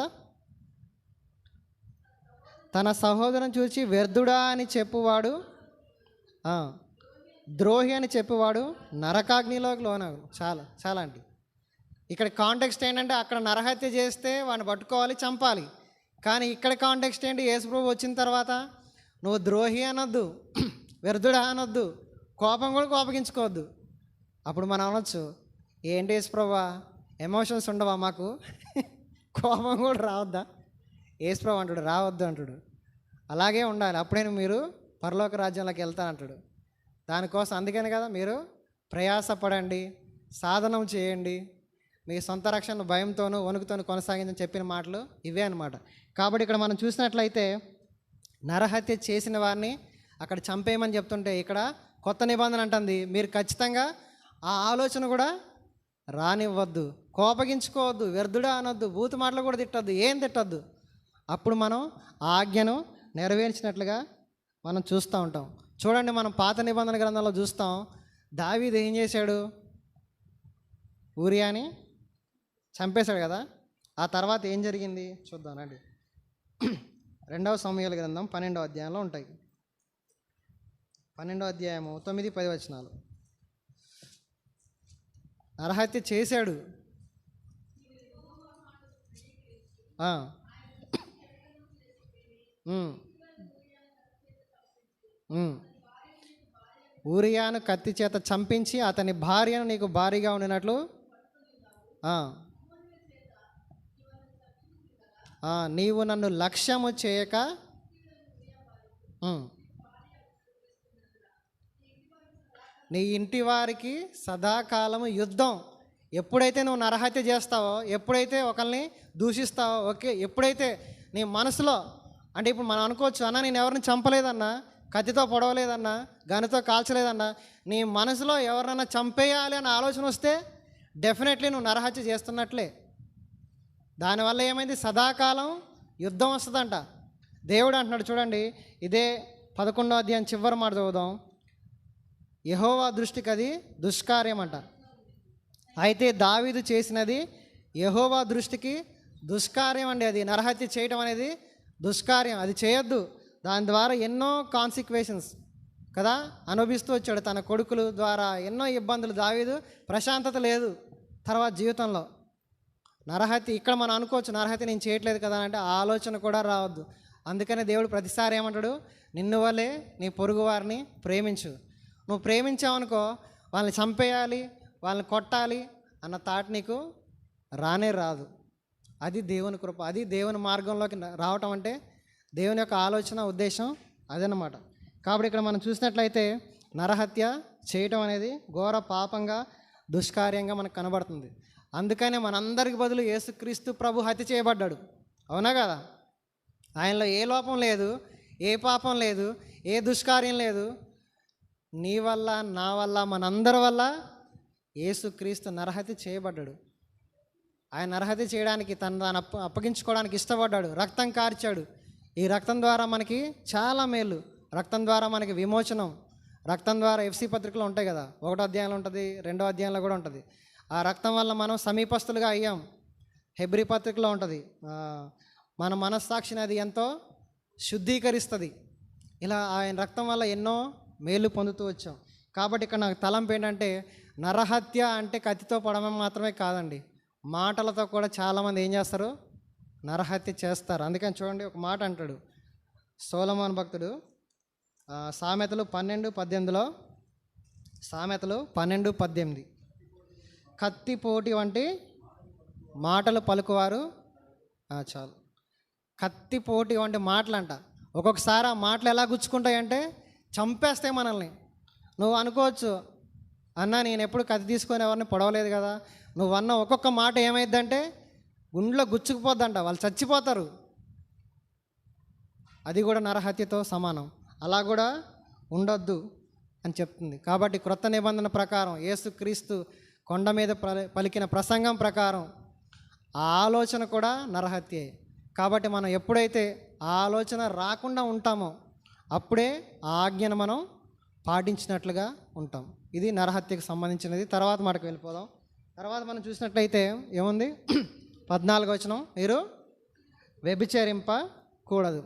తన సహోదరుని చూసి వ్యర్థుడా అని చెప్పువాడు, ద్రోహి అని చెప్పువాడు నరకాగ్నిలోకి లోనగు. చాలా చాలా అండి. ఇక్కడ కాంటెక్స్ట్ ఏంటంటే, అక్కడ నరహత్య చేస్తే వాడిని పట్టుకోవాలి, చంపాలి. కానీ ఇక్కడ కాంటెక్స్ట్ ఏంటి? యేసుప్రభు వచ్చిన తర్వాత నువ్వు ద్రోహి అనొద్దు, వ్యర్థుడా అనొద్దు, కోపం కూడా కోపగించుకోవద్దు. అప్పుడు మనం అనొచ్చు, ఏంటి యేసుప్రభా ఎమోషన్స్ ఉండవా మాకు? కోపం కూడా రావద్దా? యేసుప్రభు అంటాడు రావద్దు అంటాడు. అలాగే ఉండాలి, అప్పుడే మీరు పరలోక రాజ్యంలోకి వెళ్తానంటాడు. దానికోసం అందుకని కదా మీరు ప్రయాసపడండి, సాధనం చేయండి, మీ సొంత రక్షణ భయంతోనూ వణుకుతోనూ కొనసాగిందని చెప్పిన మాటలు ఇవే అన్నమాట. కాబట్టి ఇక్కడ మనం చూసినట్లయితే నరహత్య చేసిన వారిని అక్కడ చంపేయమని చెప్తుంటే, ఇక్కడ కొత్త నిబంధన అంటుంది మీరు ఖచ్చితంగా ఆ ఆలోచన కూడా రానివ్వద్దు, కోపగించుకోవద్దు, వ్యర్థుడా అనొద్దు, బూతు మాటలు కూడా తిట్టద్దు, ఏం తిట్టద్దు. అప్పుడు మనం ఆ ఆజ్ఞను నెరవేర్చినట్లుగా మనం చూస్తూ ఉంటాం. చూడండి, మనం పాత నిబంధన గ్రంథంలో చూస్తాం, దావీదు ఏం చేశాడు? ఊరియాని చంపేశాడు కదా. ఆ తర్వాత ఏం జరిగింది చూద్దామండి. 2వ సమూయేలు గ్రంథం 12వ అధ్యాయంలో ఉంటాయి. 12వ అధ్యాయము 9-10 వచనాలు. నరహత్య చేశాడు. ఊరియాను కత్తి చేత చంపించి అతని భార్యను నీకు భారీగా ఉండినట్లు నీవు నన్ను లక్ష్యము చేయక నీ ఇంటి వారికి సదాకాలము యుద్ధం. ఎప్పుడైతే నువ్వు నరహత్య చేస్తావో, ఎప్పుడైతే ఒకరిని దూషిస్తావో, ఎప్పుడైతే నీ మనసులో, అంటే ఇప్పుడు మనం అనుకోవచ్చు, అన్న నేను ఎవరిని చంపలేదన్నా, కత్తితో పొడవలేదన్నా, గనితో కాల్చలేదన్నా, నీ మనసులో ఎవరినన్నా చంపేయాలి అన్న ఆలోచన వస్తే డెఫినెట్లీ నువ్వు నరహత్య చేస్తున్నట్లే. దానివల్ల ఏమైంది? సదాకాలం యుద్ధం వస్తుందంట. దేవుడు అంటున్నాడు చూడండి, ఇదే 11వ అధ్యాయం చివరి మాట చదువుదాం. యెహోవా దృష్టికి అది దుష్కార్యం అంట. అయితే దావీదు చేసినది యెహోవా దృష్టికి దుష్కార్యం అండి. అది నరహత్య చేయడం అనేది దుష్కార్యం, అది చేయొద్దు. దాని ద్వారా ఎన్నో కాన్సిక్వెన్సెస్ కదా అనుభవిస్తూ వచ్చాడు. తన కొడుకుల ద్వారా ఎన్నో ఇబ్బందులు. దావీదు ప్రశాంతత లేదు తర్వాత జీవితంలో. నరహత్య ఇక్కడ మనం అనుకోవచ్చు, నరహత్య నేను చేయట్లేదు కదా అంటే ఆ ఆలోచన కూడా రావద్దు. అందుకనే దేవుడు ప్రతిసారి ఏమంటాడు? నిన్ను వలే నీ పొరుగు వారిని ప్రేమించు. నువ్వు ప్రేమించావనుకో, వాళ్ళని చంపేయాలి, వాళ్ళని కొట్టాలి అన్న థాట్ నీకు రానే రాదు. అది దేవుని కృప, అది దేవుని మార్గంలోకి రావటం అంటే దేవుని యొక్క ఆలోచన, ఉద్దేశం అదనమాట. కాబట్టి ఇక్కడ మనం చూసినట్లయితే నరహత్య చేయటం అనేది ఘోర పాపంగా, దుష్కార్యంగా మనకు కనబడుతుంది. అందుకనే మనందరికి బదులు యేసుక్రీస్తు ప్రభు హత్య చేయబడ్డాడు. అవునా కదా? ఆయనలో ఏ లోపం లేదు, ఏ పాపం లేదు, ఏ దుష్కార్యం లేదు. నీ వల్ల, నా వల్ల, మనందరి వల్ల యేసుక్రీస్తు నరహత్య చేయబడ్డాడు. ఆయన నరహత్య చేయడానికి తను అప్పగించుకోవడానికి ఇష్టపడ్డాడు, రక్తం కార్చాడు. ఈ రక్తం ద్వారా మనకి చాలా మేలు, రక్తం ద్వారా మనకి విమోచనం. రక్తం ద్వారా ఎఫ్సి పత్రికలో ఉంటాయి కదా, 1వ అధ్యాయంలో ఉంటుంది, 2వ అధ్యాయంలో కూడా ఉంటుంది. ఆ రక్తం వల్ల మనం సమీపస్తులుగా అయ్యాం. హెబ్రీ పత్రికలో ఉంటుంది, మన మనస్సాక్షిని అది ఎంతో శుద్ధీకరిస్తుంది. ఇలా ఆయన రక్తం వల్ల ఎన్నో మేలు పొందుతూ వచ్చాం. కాబట్టి ఇక్కడ నాకు తలంపు ఏంటంటే, నరహత్య అంటే కత్తితో పొడవడం మాత్రమే కాదండి, మాటలతో కూడా చాలామంది ఏం చేస్తారు? నరహత్య చేస్తారు. అందుకని చూడండి, ఒక మాట అంటాడు సొలొమోను భక్తుడు, సామెతలు 12:18లో, సామెతలు 12:18, కత్తిపోటి వంటి మాటలు పలుకువారు, చాలు, కత్తిపోటి వంటి మాటలంట. ఒక్కొక్కసారి ఆ మాటలు ఎలా గుచ్చుకుంటాయంటే చంపేస్తాయి మనల్ని. నువ్వు అనుకోవచ్చు, అన్న నేను ఎప్పుడు కత్తి తీసుకొని ఎవరిని పొడవలేదు కదా, నువ్వు అన్న ఒక్కొక్క మాట ఏమైందంటే గుండెలో గుచ్చుకుపోద్దంట, వాళ్ళు చచ్చిపోతారు. అది కూడా నరహత్యతో సమానం. అలా కూడా ఉండొద్దు అని చెప్తుంది. కాబట్టి క్రొత్త నిబంధన ప్రకారం యేసుక్రీస్తు కొండ మీద పలికిన ప్రసంగం ప్రకారం ఆ ఆలోచన కూడా నరహత్యే. కాబట్టి మనం ఎప్పుడైతే ఆ ఆలోచన రాకుండా ఉంటామో అప్పుడే ఆ ఆజ్ఞను మనం పాటించినట్లుగా ఉంటాం. ఇది నరహత్యకు సంబంధించినది. తర్వాత మాటకు వెళ్ళిపోదాం. తర్వాత మనం చూసినట్లయితే ఏముంది, 14వ వచనం, మీరు వ్యభిచరింపకూడదు,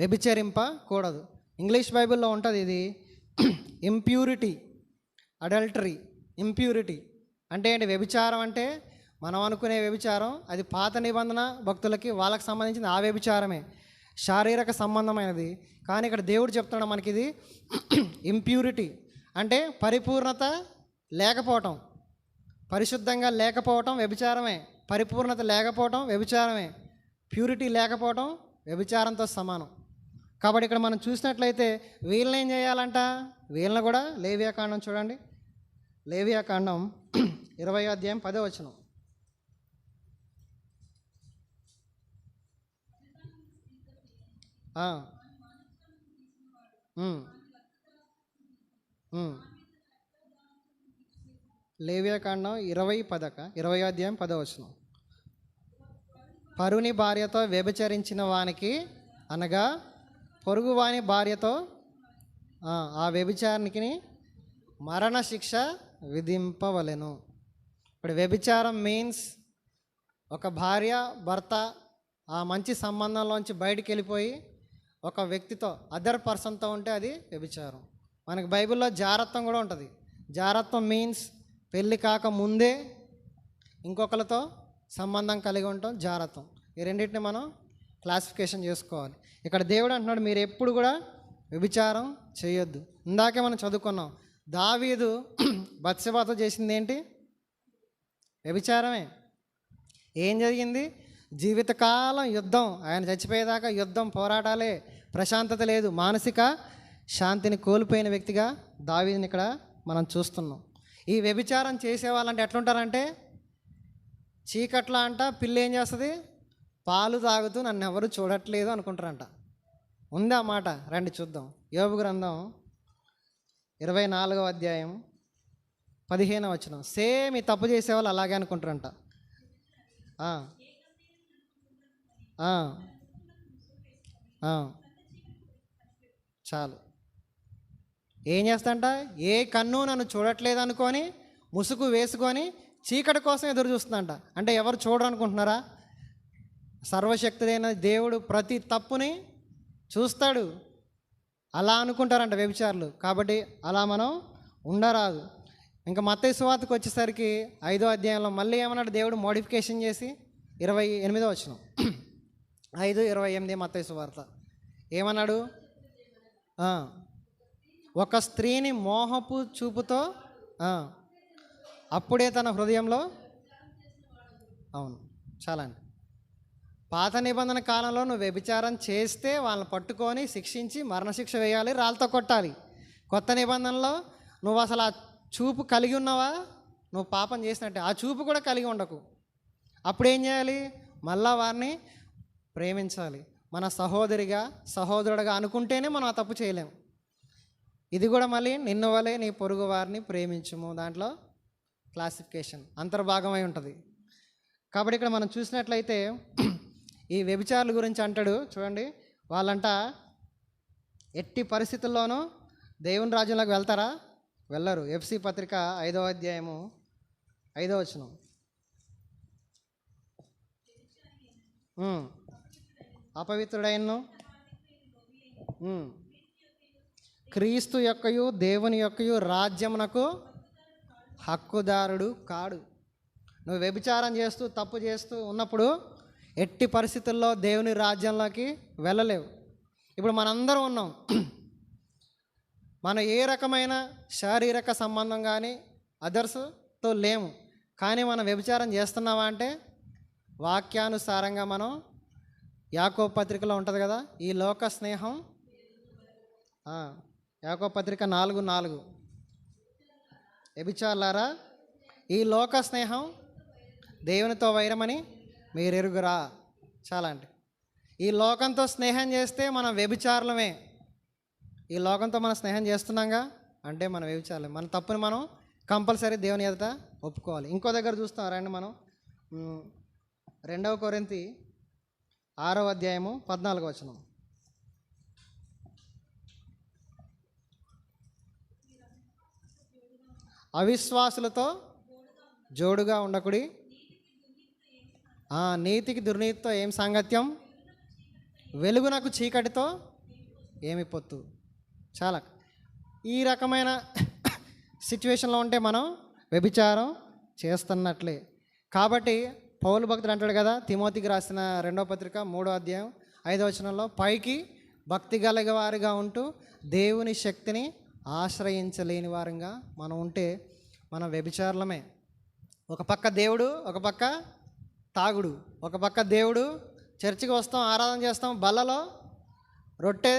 వ్యభిచరింపకూడదు. ఇంగ్లీష్ బైబిల్లో ఉంటుంది ఇది ఇంప్యూరిటీ, అడల్టరీ, ఇంప్యూరిటీ అంటే ఏంటి? వ్యభిచారం అంటే మనం అనుకునే వ్యభిచారం అది పాత నిబంధన భక్తులకి వాళ్ళకి సంబంధించిన ఆ వ్యభిచారమే, శారీరక సంబంధమైనది. కానీ ఇక్కడ దేవుడు చెప్తున్నాడు మనకి ఇది ఇంప్యూరిటీ అంటే పరిపూర్ణత లేకపోవటం, పరిశుద్ధంగా లేకపోవటం వ్యభిచారమే, పరిపూర్ణత లేకపోవటం వ్యభిచారమే, ప్యూరిటీ లేకపోవటం వ్యభిచారంతో సమానం. కాబట్టి ఇక్కడ మనం చూసినట్లయితే వీళ్ళని ఏం చేయాలంట? వీళ్ళని కూడా లేవియాకాండం చూడండి, లేవియాకాండం 20వ అధ్యాయం 10వ వచనం. లేవియాకాండం 20వ అధ్యాయం 10వ వచనం. పరుని భార్యతో వ్యభిచరించిన వానికి అనగా పొరుగువాని భార్యతో ఆ వ్యభిచారానికి మరణశిక్ష విధింపవలెను. ఇప్పుడు వ్యభిచారం మీన్స్ ఒక భార్య భర్త ఆ మంచి సంబంధంలోంచి బయటికి వెళ్ళిపోయి ఒక వ్యక్తితో అదర్ పర్సన్తో ఉంటే అది వ్యభిచారం. మనకి బైబిల్లో జారత్వం కూడా ఉంటుంది. జారత్వం మీన్స్ పెళ్ళి కాక ముందే ఇంకొకరితో సంబంధం కలిగి ఉంటాం, జారత్వం. ఈ రెండింటిని మనం క్లాసిఫికేషన్ చేసుకోవాలి. ఇక్కడ దేవుడు అంటున్నాడు మీరు ఎప్పుడు కూడా వ్యభిచారం చేయొద్దు. ఇందాకే మనం చదువుకున్నాం, దావీదు బత్షెబాతో చేసింది ఏంటి? వ్యభిచారమే. ఏం జరిగింది? జీవితకాలం యుద్ధం, ఆయన చచ్చిపోయేదాకా యుద్ధం, పోరాటాలే, ప్రశాంతత లేదు, మానసిక శాంతిని కోల్పోయిన వ్యక్తిగా దావీదుని ఇక్కడ మనం చూస్తున్నాం. ఈ వ్యభిచారం చేసే వాళ్ళంటే ఎట్లుంటారంటే చీకట్లా అంట పిల్లి ఏం చేస్తుంది, పాలు తాగుతూ నన్ను ఎవరు చూడట్లేదు అనుకుంటారంట. ఉంది ఆ మాట, రండి చూద్దాం. యోబు గ్రంథం 24వ అధ్యాయం 15వ వచనం. సేమ్ ఈ తప్పు చేసేవాళ్ళు అలాగే అనుకుంటారంట. చాలు. ఏం చేస్తాంట? ఏ కన్ను నన్ను చూడట్లేదు అనుకొని ముసుగు వేసుకొని చీకటి కోసం ఎదురు చూస్తుందంట. అంటే ఎవరు చూడరు అనుకుంటున్నారా? సర్వశక్తుడైన దేవుడు ప్రతి తప్పుని చూస్తాడు. అలా అనుకుంటారంట వ్యభిచారులు. కాబట్టి అలా మనం ఉండరాదు. ఇంకా మత్తయి సువార్తకు వచ్చేసరికి 5వ అధ్యాయంలో మళ్ళీ ఏమన్నాడు దేవుడు? మోడిఫికేషన్ చేసి 28వ వచనం, 5:28 మత్తయి సువార్త ఏమన్నాడు? ఒక స్త్రీని మోహపు చూపుతో అప్పుడే తన హృదయంలో, అవును చాలండి. పాత నిబంధన కాలంలో నువ్వు వ్యభిచారం చేస్తే వాళ్ళని పట్టుకొని శిక్షించి మరణశిక్ష వేయాలి, రాళ్ళతో కొట్టాలి. కొత్త నిబంధనలో నువ్వు అసలు ఆ చూపు కలిగి ఉన్నావా, నువ్వు పాపం చేసినట్టే. ఆ చూపు కూడా కలిగి ఉండకు. అప్పుడేం చేయాలి? మళ్ళా వారిని ప్రేమించాలి. మన సహోదరిగా సహోదరుడిగా అనుకుంటేనే మనం ఆ తప్పు చేయలేము. ఇది కూడా మళ్ళీ నిన్ను వలే నీ పొరుగు వారిని ప్రేమించుము, దాంట్లో క్లాసిఫికేషన్ అంతర్భాగమై ఉంటుంది. కాబట్టి ఇక్కడ మనం చూసినట్లయితే ఈ వ్యభిచారుల గురించి అంటాడు చూడండి. వాళ్ళంట ఎట్టి పరిస్థితుల్లోనూ దేవుని రాజ్యంలోకి వెళ్తారా? వెళ్ళరు. ఎఫ్సి పత్రిక 5వ అధ్యాయము 5వ వచనం. అపవిత్రుడైనను క్రీస్తు యొక్కయు దేవుని యొక్కయు రాజ్యమునకు హక్కుదారుడు కాడు. నువ్వు వ్యభిచారం చేస్తూ తప్పు చేస్తూ ఉన్నప్పుడు ఎట్టి పరిస్థితుల్లో దేవుని రాజ్యంలోకి వెళ్ళలేవు. ఇప్పుడు మనందరం ఉన్నాం. మనం ఏ రకమైన శారీరక సంబంధం కానీ అదర్స్తో లేము. కానీ మనం వ్యభిచారం చేస్తున్నావా అంటే వాక్యానుసారంగా మనం యాకోబు పత్రికలో ఉంటుంది కదా, ఈ లోక స్నేహం. యాకోబు పత్రిక 4:4 వ్యభిచారులారా ఈ లోక స్నేహం దేవునితో వైరమని మీరు ఎరుగురా. చాలా అంటే ఈ లోకంతో స్నేహం చేస్తే మనం వ్యభిచారులమే. ఈ లోకంతో మనం స్నేహం చేస్తున్నాగా అంటే మనం వ్యభిచారులమే. మన తప్పుని మనం కంపల్సరీ దేవుని ఎదుట ఒప్పుకోవాలి. ఇంకో దగ్గర చూస్తాం రండి, మనం 2 కొరింథీ 6వ అధ్యాయము 14వ వచనం. అవిశ్వాసులతో జోడుగా ఉండకుడి, నీతికి దుర్నీతితో ఏం సాంగత్యం, వెలుగునకు చీకటితో ఏమి పొత్తు. చాలా ఈ రకమైన సిచ్యువేషన్లో ఉంటే మనం వ్యభిచారం చేస్తున్నట్లే. కాబట్టి పౌలు భక్తుడు అంటాడు కదా, తిమోతికి రాసిన 2వ పత్రిక 3వ అధ్యాయం 5వ వచనంలో, పైకి భక్తి గల వారిగా ఉంటూ దేవుని శక్తిని ఆశ్రయించలేని వారంగా మనం ఉంటే మనం వ్యభిచారులమే. ఒక పక్క దేవుడు, ఒక పక్క తాగుడు. ఒక పక్క దేవుడు, చర్చికి వస్తాం, ఆరాధన చేస్తాం, బల్లలో రొట్టె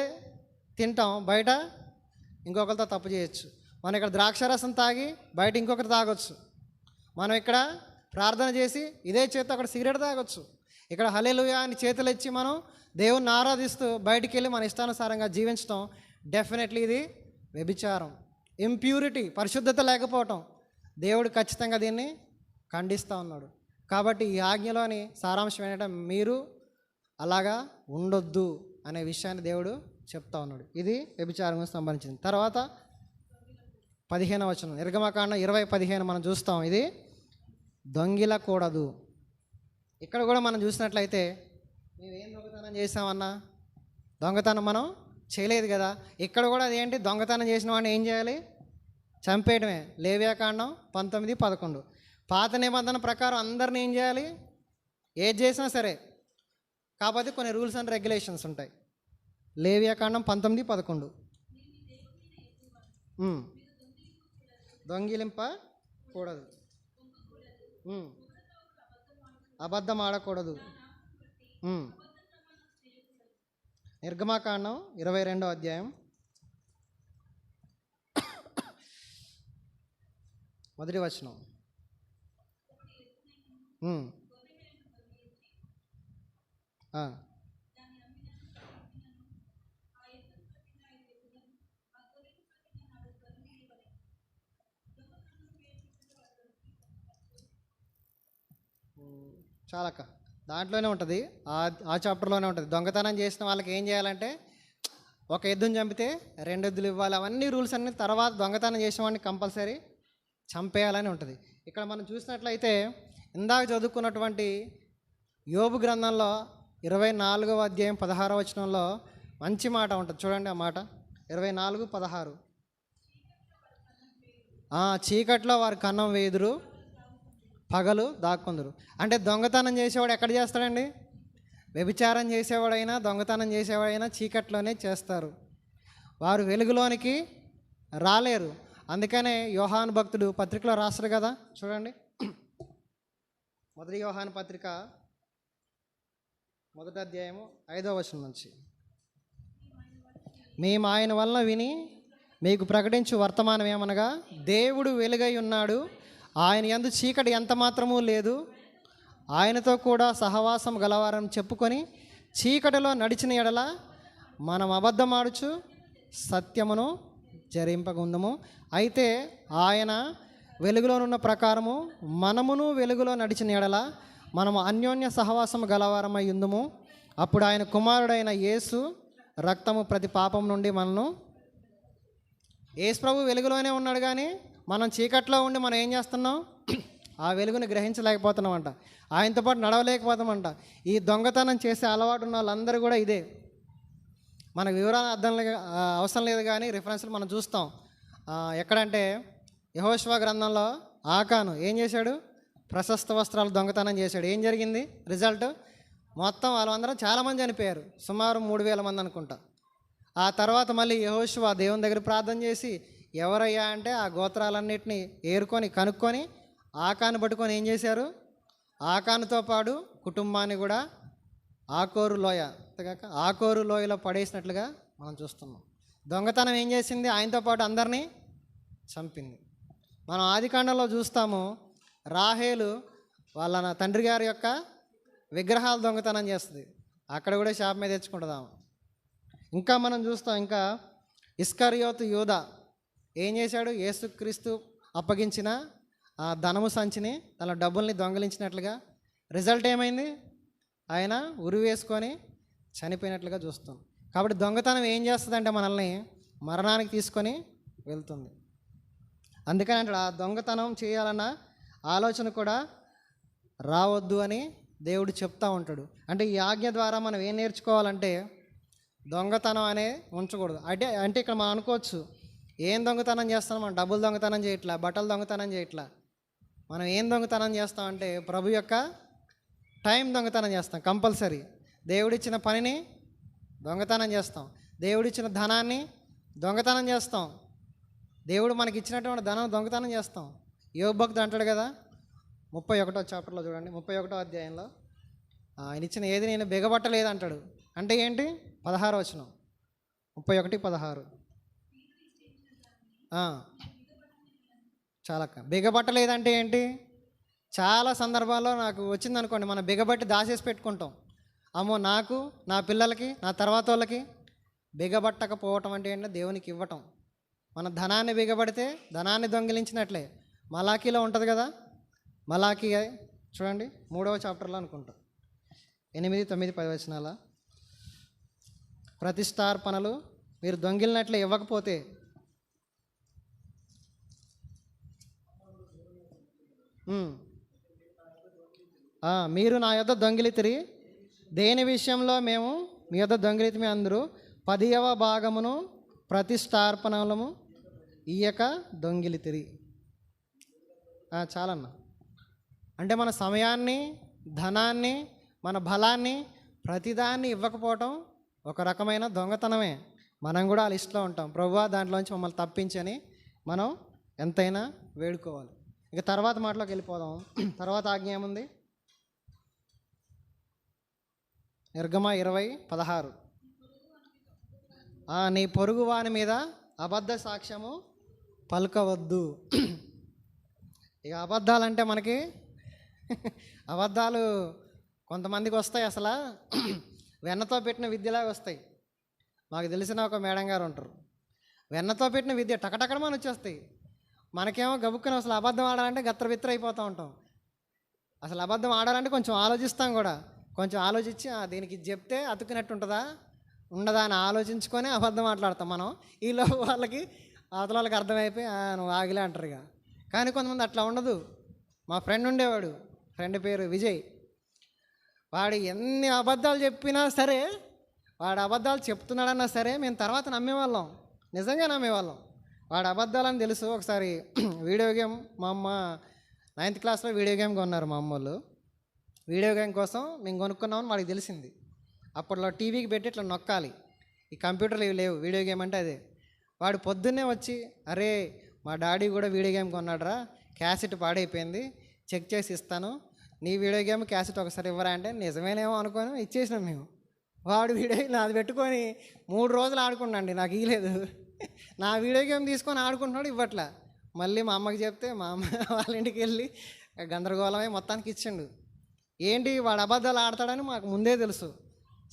తింటాం, బయట ఇంకొకరితో తప్పు చేయొచ్చు. మనం ఇక్కడ ద్రాక్షారసం తాగి బయట ఇంకొకరు తాగొచ్చు. మనం ఇక్కడ ప్రార్థన చేసి ఇదే చేత అక్కడ సిగరెట్ తాగొచ్చు. ఇక్కడ హల్లెలూయా అని చేతులు ఇచ్చి మనం దేవుణ్ణి ఆరాధిస్తూ బయటికి వెళ్ళి మన ఇష్టానుసారంగా జీవించడం డెఫినెట్లీ ఇది వ్యభిచారం. ఇంప్యూరిటీ, పరిశుద్ధత లేకపోవటం. దేవుడు ఖచ్చితంగా దీన్ని ఖండిస్తూ ఉన్నాడు. కాబట్టి ఈ ఆజ్ఞలోని సారాంశం ఏంటంటే మీరు అలాగా ఉండొద్దు అనే విషయాన్ని దేవుడు చెప్తా ఉన్నాడు. ఇది వ్యభిచారం సంబంధించింది. తర్వాత 15వ వచనం, నిర్గమకాండం 20:15 మనం చూస్తాం. ఇది దొంగిలకూడదు. ఇక్కడ కూడా మనం చూసినట్లయితే మేమేం దొంగతనం చేసామన్నా, దొంగతనం మనం చేయలేదు కదా. ఇక్కడ కూడా అదేంటి, దొంగతనం చేసిన వాడిని ఏం చేయాలి, చంపేయడమే. లేవియాకాండం 19:11. పాత నిబంధన ప్రకారం అందరిని ఏం చేయాలి, ఏది చేసినా సరే. కాకపోతే కొన్ని రూల్స్ అండ్ రెగ్యులేషన్స్ ఉంటాయి. లేవియాకాండం 19:11 దొంగిలింపకూడదు, అబద్ధం ఆడకూడదు. నిర్గమాకాండం 22వ అధ్యాయం 1వ వచనం. చాలక్క దాంట్లోనే ఉంటుంది, ఆ చాప్టర్లోనే ఉంటుంది. దొంగతనం చేసిన వాళ్ళకి ఏం చేయాలంటే, ఒక ఎద్దుని చంపితే 2 ఎద్దులు ఇవ్వాలి. అవన్నీ రూల్స్ అన్ని తర్వాత దొంగతనం చేసిన వాడిని కంపల్సరీ చంపేయాలని ఉంటుంది. ఇక్కడ మనం చూసినట్లయితే ఇందాక చదువుకున్నటువంటి యోబు గ్రంథంలో 24వ అధ్యాయం 16వ వచనంలో మంచి మాట ఉంటుంది. చూడండి ఆ మాట, 24:16. చీకట్లో వారు కన్నం వేయుదురు, పగలు దాక్కొందురు. అంటే దొంగతనం చేసేవాడు ఎక్కడ చేస్తాడండి, వ్యభిచారం చేసేవాడైనా దొంగతనం చేసేవాడైనా చీకట్లోనే చేస్తారు. వారు వెలుగులోనికి రాలేరు. అందుకనే యోహాను భక్తుడు పత్రికలో రాస్తారు కదా, చూడండి 1 యోహాను పత్రిక 1వ అధ్యాయము 5వ వచనం నుంచి, మేము ఆయన వలన విని మీకు ప్రకటించు వర్తమానం ఏమనగా, దేవుడు వెలుగై ఉన్నాడు, ఆయన యందు చీకటి ఎంత మాత్రమూ లేదు, ఆయనతో కూడా సహవాసం గలవారని చెప్పుకొని చీకటిలో నడిచిన ఎడల మనం అబద్ధమాడుచు సత్యమును జరింపగుందము. అయితే ఆయన వెలుగులోనున్న ప్రకారము మనమును వెలుగులో నడిచిన ఎడల మనము అన్యోన్య సహవాసం గలవారమై ఉందుము. అప్పుడు ఆయన కుమారుడైన యేసు రక్తము ప్రతి పాపం నుండి మనను. యేసు ప్రభు వెలుగులోనే ఉన్నాడు, కానీ మనం చీకట్లో ఉండి మనం ఏం చేస్తున్నాం, ఆ వెలుగుని గ్రహించలేకపోతున్నామంట, ఆయనతో పాటు నడవలేకపోతామంట. ఈ దొంగతనం చేసే అలవాటు ఉన్న వాళ్ళందరూ కూడా ఇదే. మనకు వివరాలు అవసరం లేదు, కానీ రిఫరెన్స్లు మనం చూస్తాం. ఎక్కడంటే యెహోషువ గ్రంథంలో ఆకాను ఏం చేశాడు, ప్రశస్త వస్త్రాలు దొంగతనం చేశాడు. ఏం జరిగింది రిజల్ట్, మొత్తం వాళ్ళందరం చాలామంది చనిపోయారు, సుమారు 3,000 మంది అనుకుంటా. ఆ తర్వాత మళ్ళీ యెహోషువ దేవుని దగ్గర ప్రార్థన చేసి ఎవరయ్యా అంటే ఆ గోత్రాలన్నింటినీ ఏరుకొని కనుక్కొని ఆకాను పట్టుకొని ఏం చేశారు, ఆకానుతో పాటు కుటుంబాన్ని కూడా ఆకోరు లోయ అంతేగాక ఆకోరు లోయలో పడేసినట్లుగా మనం చూస్తున్నాం. దొంగతనం ఏం చేసింది, ఆయనతో పాటు అందరినీ చంపింది. మనం ఆదికాండంలో చూస్తాము, రాహేలు వాళ్ళ తండ్రి గారి యొక్క విగ్రహాలు దొంగతనం చేస్తుంది, అక్కడ కూడా శాపం మీద తెచ్చుకుంటుందాము. ఇంకా మనం చూస్తాం, ఇంకా ఇస్కరియోతు యూదా ఏం చేశాడు, యేసుక్రీస్తు అప్పగించిన ఆ ధనము సంచిని తన డబ్బుల్ని దొంగలించినట్లుగా రిజల్ట్ ఏమైంది, ఆయన ఉరి వేసుకొని చనిపోయినట్లుగా చూస్తాం. కాబట్టి దొంగతనం ఏం చేస్తుందంటే మనల్ని మరణానికి తీసుకొని వెళ్తుంది. అందుకని అంటే ఆ దొంగతనం చేయాలన్న ఆలోచన కూడా రావద్దు అని దేవుడు చెప్తా ఉంటాడు. అంటే ఈ ఆజ్ఞ ద్వారా మనం ఏం నేర్చుకోవాలంటే దొంగతనం అనే ఉంచకూడదు. అంటే ఇక్కడ మనం అనుకోవచ్చు, ఏం దొంగతనం చేస్తాం, మనం డబ్బులు దొంగతనం చేయట్లా, బట్టలు దొంగతనం చేయట్లా. మనం ఏం దొంగతనం చేస్తామంటే ప్రభు యొక్క టైం దొంగతనం చేస్తాం. కంపల్సరీ దేవుడిచ్చిన పనిని దొంగతనం చేస్తాం, దేవుడిచ్చిన ధనాన్ని దొంగతనం చేస్తాం, దేవుడు మనకి ఇచ్చినటువంటి ధనం దొంగతనం చేస్తాం. యోబు భక్తుడు అంటాడు కదా, 31వ చాప్టర్లో చూడండి, 31వ అధ్యాయంలో ఆయన ఇచ్చిన ఏది నేను బిగబట్టలేదు అంటాడు. అంటే ఏంటి, 16వ వచనం, 31:16. చాలా బిగబట్టలేదంటే ఏంటి, చాలా సందర్భాల్లో నాకు వచ్చిందనుకోండి, మనం బిగబట్టి దాచేసి పెట్టుకుంటాం. అమ్మో నాకు, నా పిల్లలకి, నా తర్వాత వాళ్ళకి. బిగబట్టకపోవటం అంటే ఏంటంటే దేవునికి ఇవ్వటం. మన ధనాన్ని బిగబడితే ధనాన్ని దొంగిలించినట్లే. మలాకీలో ఉంటుంది కదా, మలాకీ చూడండి 3వ చాప్టర్లో అనుకుంటా, 8, 9, 10 వచనాల, ప్రతిష్టార్పణలు మీరు దొంగిలినట్లే ఇవ్వకపోతే మీరు నా యొద్ద దొంగిలితిరి, దేని విషయంలో మేము మీ యొద్ద దొంగిలితిమి అందరూ 10వ భాగమును ప్రతిష్టార్పణలము ఇయ్యక దొంగిలితిరి. చాలన్నా. అంటే మన సమయాన్ని, ధనాన్ని, మన బలాన్ని, ప్రతిదాన్ని ఇవ్వకపోవటం ఒక రకమైన దొంగతనమే. మనం కూడా ఆ లిస్టులో ఉంటాం. ప్రభువా దాంట్లోంచి మమ్మల్ని తప్పించని మనం ఎంతైనా వేడుకోవాలి. ఇక తర్వాత మాటలోకి వెళ్ళిపోదాం. తర్వాత ఆజ్ఞ ఏముంది, నిర్గమ 20:16, నీ పొరుగు వాని మీద అబద్ధ సాక్ష్యము పలుకవద్దు. ఇక అబద్ధాలంటే మనకి అబద్ధాలు కొంతమందికి వస్తాయి, అసలు వెన్నతో పెట్టిన విద్యలాగా వస్తాయి. మాకు తెలిసిన ఒక మేడం గారు ఉంటారు, వెన్నతో పెట్టిన విద్య టకటకడమని వచ్చేస్తాయి. మనకేమో గబుక్కుని అసలు అబద్ధం ఆడాలంటే గత్రబిత్ర అయిపోతూ ఉంటాం. అసలు అబద్ధం ఆడాలంటే కొంచెం ఆలోచిస్తాం కూడా, కొంచెం ఆలోచించి దీనికి ఇది చెప్తే అతుకున్నట్టు ఉంటుందా ఉండదా అని ఆలోచించుకొని అబద్ధం మాట్లాడతాం మనం. ఈలో వాళ్ళకి అవతల వాళ్ళకి అర్థమైపోయి నువ్వు ఆగిలే అంటారు ఇక. కానీ కొంతమంది అట్లా ఉండదు. మా ఫ్రెండ్ ఉండేవాడు, ఫ్రెండ్ పేరు విజయ్. వాడు ఎన్ని అబద్ధాలు చెప్పినా సరే, వాడు అబద్ధాలు చెప్తున్నాడన్నా సరే మేము తర్వాత నమ్మేవాళ్ళం, నిజంగా నమ్మేవాళ్ళం. వాడు అబద్ధాలని తెలుసు. ఒకసారి వీడియో గేమ్, మా అమ్మ 9th క్లాస్లో వీడియో గేమ్ కొన్నారు మా అమ్మోళ్ళు. వీడియో గేమ్ కోసం మేము కొనుక్కున్నామని వాడికి తెలిసింది. అప్పట్లో టీవీకి పెట్టి ఇట్లా నొక్కాలి, ఈ కంప్యూటర్లు ఇవి లేవు, వీడియో గేమ్ అంటే అదే. వాడు పొద్దున్నే వచ్చి, అరే మా డాడీ కూడా వీడియో గేమ్ కొన్నాడురా, క్యాసెట్ పాడైపోయింది, చెక్ చేసి ఇస్తాను, నీ వీడియో గేమ్ క్యాసెట్ ఒకసారి ఇవ్వరా అంటే నిజమేనేమో అనుకొని ఇచ్చేసినాం మేము. వాడు వీడియో నాది పెట్టుకొని 3 రోజులు ఆడుకున్నాండి, నాకు ఇవ్వలేదు. నా వీడియో గేమ్ తీసుకొని ఆడుకుంటున్నాడు, ఇవ్వట్లా. మళ్ళీ మా అమ్మకి చెప్తే మా అమ్మ వాళ్ళ ఇంటికి వెళ్ళి గందరగోళమై మొత్తానికి ఇచ్చిండు. ఏంటి వాడు అబద్ధాలు ఆడతాడని మాకు ముందే తెలుసు.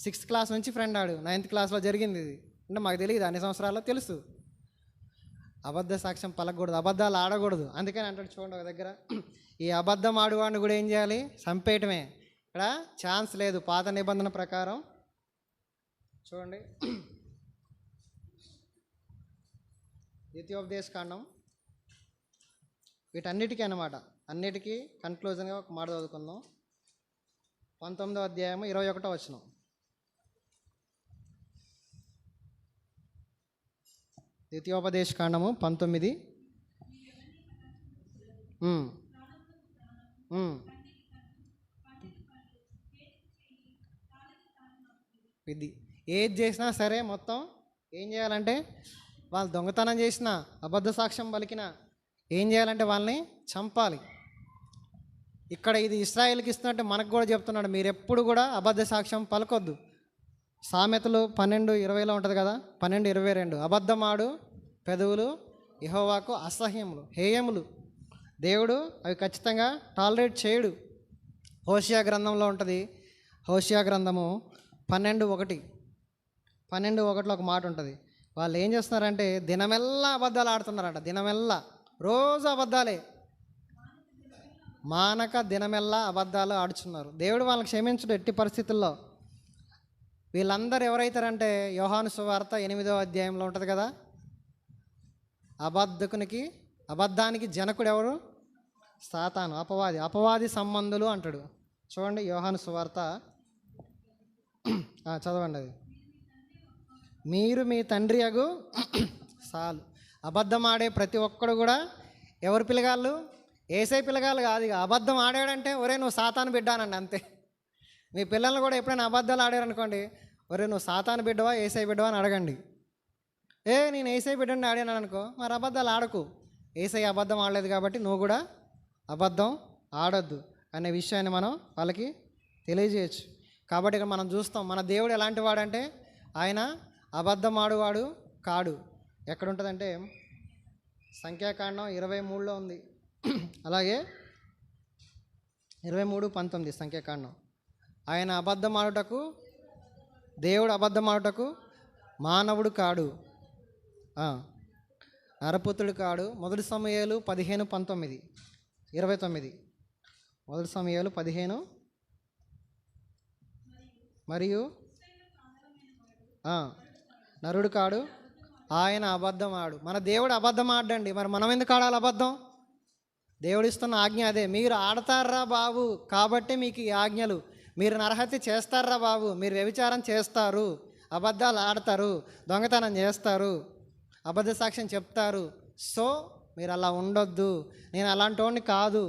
6th క్లాస్ నుంచి ఫ్రెండ్ ఆడు, 9th క్లాస్లో జరిగింది ఇది. అంటే మాకు తెలియదు, అన్ని సంవత్సరాల్లో తెలుసు. అబద్ధ సాక్ష్యం పలకూడదు, అబద్ధాలు ఆడకూడదు. అందుకని అంటాడు చూడండి ఒక దగ్గర, ఈ అబద్ధం ఆడువాడిని కూడా ఏం చేయాలి, చంపేయటమే. ఇక్కడ ఛాన్స్ లేదు పాత నిబంధన ప్రకారం. చూడండి ద్వితీయోపదేశకాండం, వీటన్నిటికీ అన్నమాట, అన్నిటికీ కన్క్లూజన్గా ఒక మాట చదువుకుందాం. 19వ అధ్యాయము 21వ వచనం. ద్వితీయోపదేశకాండము 19. ఇది ఏది చేసినా సరే మొత్తం ఏం చేయాలంటే వాళ్ళు దొంగతనం చేసినా అబద్ధ సాక్ష్యం పలికినా ఏం చేయాలంటే వాళ్ళని చంపాలి. ఇక్కడ ఇది ఇశ్రాయేలుకి ఇస్తున్నట్టు మనకు కూడా చెప్తున్నాడు, మీరు ఎప్పుడు కూడా అబద్ధ సాక్ష్యం పలకొద్దు. సామెతలు 12:20 ఉంటుంది కదా, 12:22, అబద్ధమాడు పెదవులు యెహోవాకు అసహ్యములు, హేయములు. దేవుడు అవి ఖచ్చితంగా టాలరేట్ చేయడు. హోషియా గ్రంథంలో ఉంటుంది, హోషియా గ్రంథము 12:1 ఒక మాట ఉంటుంది. వాళ్ళు ఏం చేస్తున్నారంటే దినమెల్లా అబద్ధాలు ఆడుతున్నారంట. దినమెల్లా రోజు అబద్ధాలే, మానక దినమెల్లా అబద్ధాలు ఆడుచున్నారు. దేవుడు వాళ్ళకి క్షమించడు ఎట్టి పరిస్థితుల్లో. వీళ్ళందరూ ఎవరైతారంటే యోహాను సువార్త 8వ అధ్యాయంలో ఉంటుంది కదా, అబద్ధానికి జనకుడు ఎవరు? సాతాను, అపవాది సంబంధులు అంటాడు. చూడండి యోహాను సువార్త, చదవండి అది. మీరు మీ తండ్రి అగు సాలు. అబద్ధం ఆడే ప్రతి ఒక్కడు కూడా ఎవరు పిల్లగాళ్ళు? ఏసై పిల్లగాళ్ళు కాదు. ఇక అబద్ధం ఆడాడంటే ఒరే నువ్వు సాతాను బిడ్డానండి అంతే. మీ పిల్లల్ని కూడా ఎప్పుడైనా అబద్ధాలు ఆడారనుకోండి, ఒరే నువ్వు సాతాను బిడ్డవా ఏసై బిడ్డవా అని అడగండి. నేను ఏసై బిడ్డని ఆడాను అనుకో, మరి అబద్ధాలు ఆడకు. ఏసై అబద్ధం ఆడలేదు కాబట్టి నువ్వు కూడా అబద్ధం ఆడొద్దు అనే విషయాన్ని మనం వాళ్ళకి తెలియజేయచ్చు. కాబట్టి ఇక్కడ మనం చూస్తాం మన దేవుడు ఎలాంటి వాడంటే ఆయన అబద్ధం ఆడువాడు కాడు. ఎక్కడుంటుందంటే సంఖ్యాకాండం 23లో ఉంది, అలాగే 23:19 సంఖ్యాకాండం. ఆయన అబద్ధం ఆడుటకు, దేవుడు అబద్ధం ఆడుటకు మానవుడు కాడు, నరపుత్రుడు కాడు. 1 సమూయేలు 15:19, 29. 1 సమూయేలు 15 మరియు నరుడు కాడు, ఆయన అబద్ధం ఆడు. మన దేవుడు అబద్ధం ఆడండి, మరి మనం ఎందుకు ఆడాలి అబద్ధం? దేవుడు ఇస్తున్న ఆజ్ఞ అదే, మీరు ఆడతారా బాబు కాబట్టి మీకు ఈ ఆజ్ఞలు. మీరు నరహత్య చేస్తారా బాబు, మీరు వ్యభిచారం చేస్తారు, అబద్ధాలు ఆడతారు, దొంగతనం చేస్తారు, అబద్ధ సాక్ష్యం చెప్తారు. సో మీరు అలా ఉండొద్దు, నేను అలాంటి వాడిని కాదు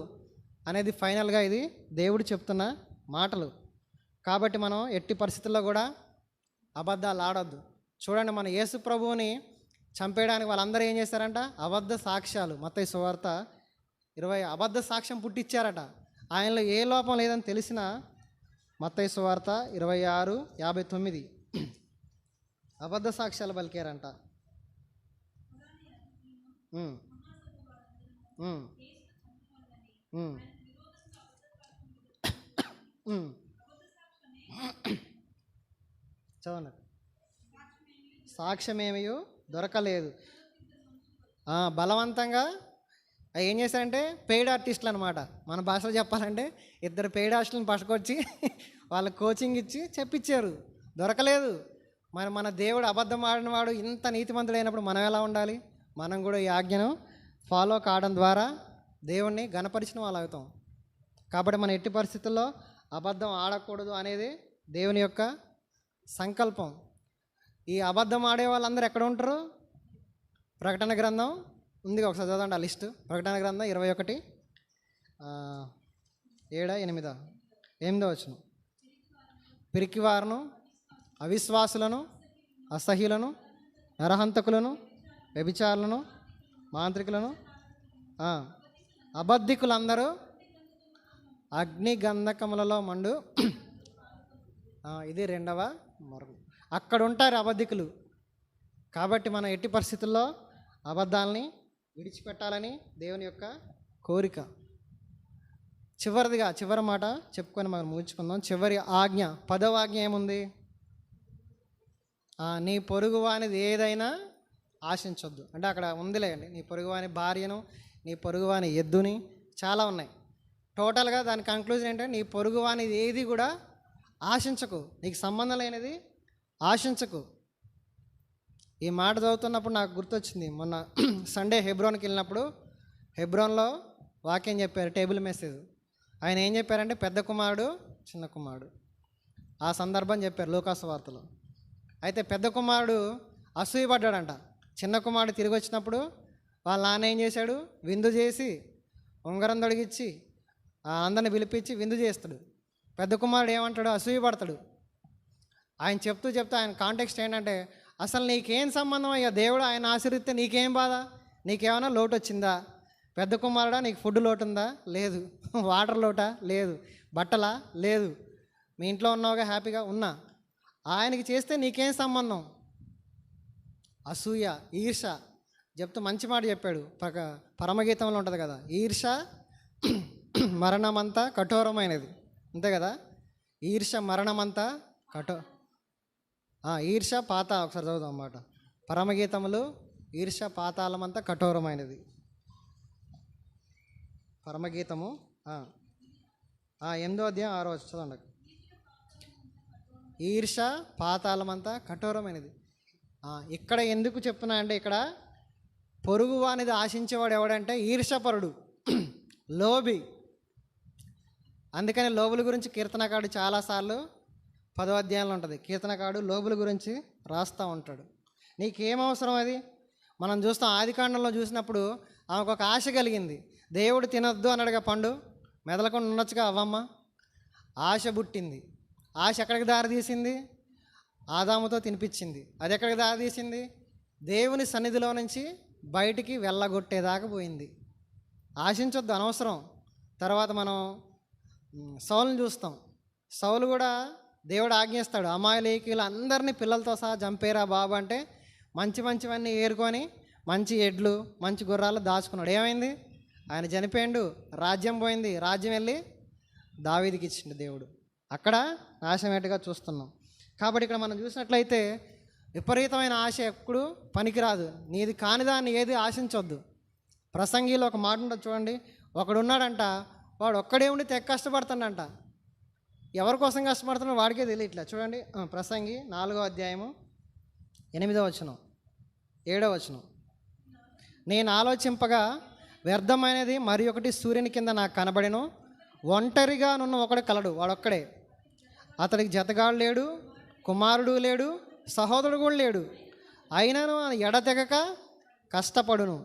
అనేది ఫైనల్గా ఇది దేవుడు చెప్తున్న మాటలు. కాబట్టి మనం ఎట్టి పరిస్థితుల్లో కూడా అబద్ధాలు ఆడొద్దు. చూడండి, మన యేసు ప్రభువుని చంపేయడానికి వాళ్ళందరూ ఏం చేశారంట? అబద్ధ సాక్ష్యాలు. మత్తయి సువార్త 20 అబద్ధ సాక్ష్యం పుట్టించారట. ఆయనలో ఏ లోపం లేదని తెలిసిన మత్తయి సువార్త 26:59 అబద్ధ సాక్ష్యాలు పలికారంట. చదవండి. సాక్ష్యమేమయో దొరకలేదు. బలవంతంగా ఏం చేశారంటే పెయిడ్ ఆర్టిస్టులు అనమాట. మన భాషలో చెప్పాలంటే 2 పెయిడ్ ఆర్టిస్టులను పట్టుకొచ్చి వాళ్ళకి కోచింగ్ ఇచ్చి చెప్పించారు. దొరకలేదు. మరి మన దేవుడు అబద్ధం ఆడినవాడు ఇంత నీతిమంతుడు అయినప్పుడు మనం ఎలా ఉండాలి? మనం కూడా ఈ ఆజ్ఞను ఫాలో కావడం ద్వారా దేవుణ్ణి ఘనపరిచిన వాళ్ళు అవుతాం. కాబట్టి మన ఎట్టి పరిస్థితుల్లో అబద్ధం ఆడకూడదు అనేది దేవుని యొక్క సంకల్పం. ఈ అబద్ధం ఆడే వాళ్ళందరూ ఎక్కడ ఉంటారు? ప్రకటన గ్రంథం ఉంది, ఒకసారి చదవండి ఆ లిస్టు. ప్రకటన గ్రంథం 21:7-8 పిరికివారును, అవిశ్వాసులను, అసహ్యులను, నరహంతకులను, వ్యభిచారులను, మాంత్రికులను, అబద్ధికులందరూ అగ్నిగంధకములలో మండు. ఇది 2వ మార్గం. అక్కడ ఉంటారు అబద్ధికులు. కాబట్టి మనం ఎట్టి పరిస్థితుల్లో అబద్ధాలని విడిచిపెట్టాలని దేవుని యొక్క కోరిక. చివరి మాట చెప్పుకొని మనం ముగించుకుందాం. చివరి ఆజ్ఞ, 10వ ఆజ్ఞ ఏముంది? నీ పొరుగువానిది ఏదైనా ఆశించొద్దు. అంటే అక్కడ ఉందిలేండి, నీ పొరుగువాని భార్యను, నీ పొరుగువాని ఎద్దుని, చాలా ఉన్నాయి. టోటల్గా దాని కంక్లూజన్ ఏంటంటే నీ పొరుగువానిది ఏది కూడా ఆశించకు, నీకు సంబంధం లేనిది ఆశించకు. ఈ మాట చదువుతున్నప్పుడు నాకు గుర్తొచ్చింది, మొన్న సండే హెబ్రోన్కి వెళ్ళినప్పుడు హెబ్రోన్లో వాక్యం చెప్పారు, టేబుల్ మెసేజ్. ఆయన ఏం చెప్పారంటే పెద్ద కుమారుడు, చిన్న కుమారుడు, ఆ సందర్భం చెప్పారు లూకాసు వార్తలో. అయితే పెద్ద కుమారుడు అసూయపడ్డాడంట. చిన్న కుమారుడు తిరిగి వచ్చినప్పుడు వాళ్ళ నాన్న ఏం చేశాడు? విందు చేసి ఉంగరం తొడిగిచ్చి అందరిని పిలిపించి విందు చేస్తాడు. పెద్ద కుమారుడు ఏమంటాడు? అసూయపడతాడు. ఆయన చెప్తూ చెప్తూ ఆయన కాంటెక్స్ట్ ఏంటంటే, అసలు నీకేం సంబంధం అయ్యా, దేవుడు ఆయన ఆశీర్వదిస్తే నీకేం బాధ, నీకేమైనా లోటు వచ్చిందా? పెద్ద కుమారుడా, నీకు ఫుడ్ లోటు ఉందా? లేదు. వాటర్ లోటా? లేదు. బట్టలా? లేదు. మీ ఇంట్లో ఉన్నావుగా, హ్యాపీగా ఉన్నా. ఆయనకి చేస్తే నీకేం సంబంధం? అసూయ, ఈర్ష చెప్తూ మంచి మాట చెప్పాడు. పరమగీతంలో ఉంటుంది కదా, ఈర్ష మరణమంతా కఠోరమైనది, అంతే కదా. ఈర్ష మరణమంతా ఈర్ష ఒకసారి చదువుదాం అన్నమాట. పరమగీతములు ఈర్ష పాతాళమంతా కఠోరమైనది. పరమగీతము 8వ అధ్యాయం 6వ వచనం చదవండి. ఈర్ష పాతాళమంతా కఠోరమైనది. ఇక్కడ ఎందుకు చెప్తున్నా అంటే, ఇక్కడ పొరుగు అనేది ఆశించేవాడు ఎవడంటే ఈర్షపరుడు, లోబి. అందుకని లోబుల గురించి కీర్తనకాడు చాలాసార్లు 10వ అధ్యాయంలో ఉంటుంది. కీర్తనకాడు లోబుల గురించి రాస్తూ ఉంటాడు. నీకేం అవసరం అది? మనం చూస్తాం, ఆదికాండంలో చూసినప్పుడు ఆమెకు ఒక ఆశ కలిగింది. దేవుడు తినొద్దు అన్నాడుగా పండు, మెదలకుండా ఉండొచ్చుగా అవ్వమ్మ. ఆశ పుట్టింది. ఆశ ఎక్కడికి దారి తీసింది? ఆదాముతో తినిపించింది. అది ఎక్కడికి దారి తీసింది? దేవుని సన్నిధిలో నుంచి బయటికి వెళ్ళగొట్టేదాకా పోయింది. ఆశించొద్దు, అనవసరం. తర్వాత మనం సౌలుని చూస్తాం. సౌలు కూడా దేవుడు ఆజ్ఞిస్తాడు, అమాయలేకీలు అందరినీ పిల్లలతో సహా చంపేరా బాబు అంటే మంచివన్నీ ఏరుకొని మంచి ఎడ్లు మంచి గుర్రాలు దాచుకున్నాడు. ఏమైంది? ఆయన చనిపోయిండు, రాజ్యం పోయింది. రాజ్యం వెళ్ళి దావీదుకి ఇచ్చిండు దేవుడు. అక్కడ నాశనమేట్టుగా చూస్తున్నాం. కాబట్టి ఇక్కడ మనం చూసినట్లయితే విపరీతమైన ఆశ ఎప్పుడు పనికిరాదు. నీది కానిదాన్ని ఏది ఆశించొద్దు. ప్రసంగిలో ఒక మాట ఉంటుంది చూడండి. ఒకడున్నాడంట, వాడు ఒక్కడే ఉండి తెగ కష్టపడుతాడంట. ఎవరి కోసం కష్టపడుతున్నాడో వాడికే తెలియట్లే. చూడండి, ప్రసంగి 4వ అధ్యాయము 8వ వచనం 7వ వచనం. నేను ఆలోచింపగా వ్యర్థమైనది మరి ఒకటి సూర్యుని కింద నాకు కనబడెను. ఒంటరిగా నున్న ఒకడు కలడు, వాడొక్కడే. అతడికి జతగాడు లేడు, కుమారుడు లేడు, సహోదరుడు కూడా లేడు. అయినను ఎడతెగక కష్టపడును.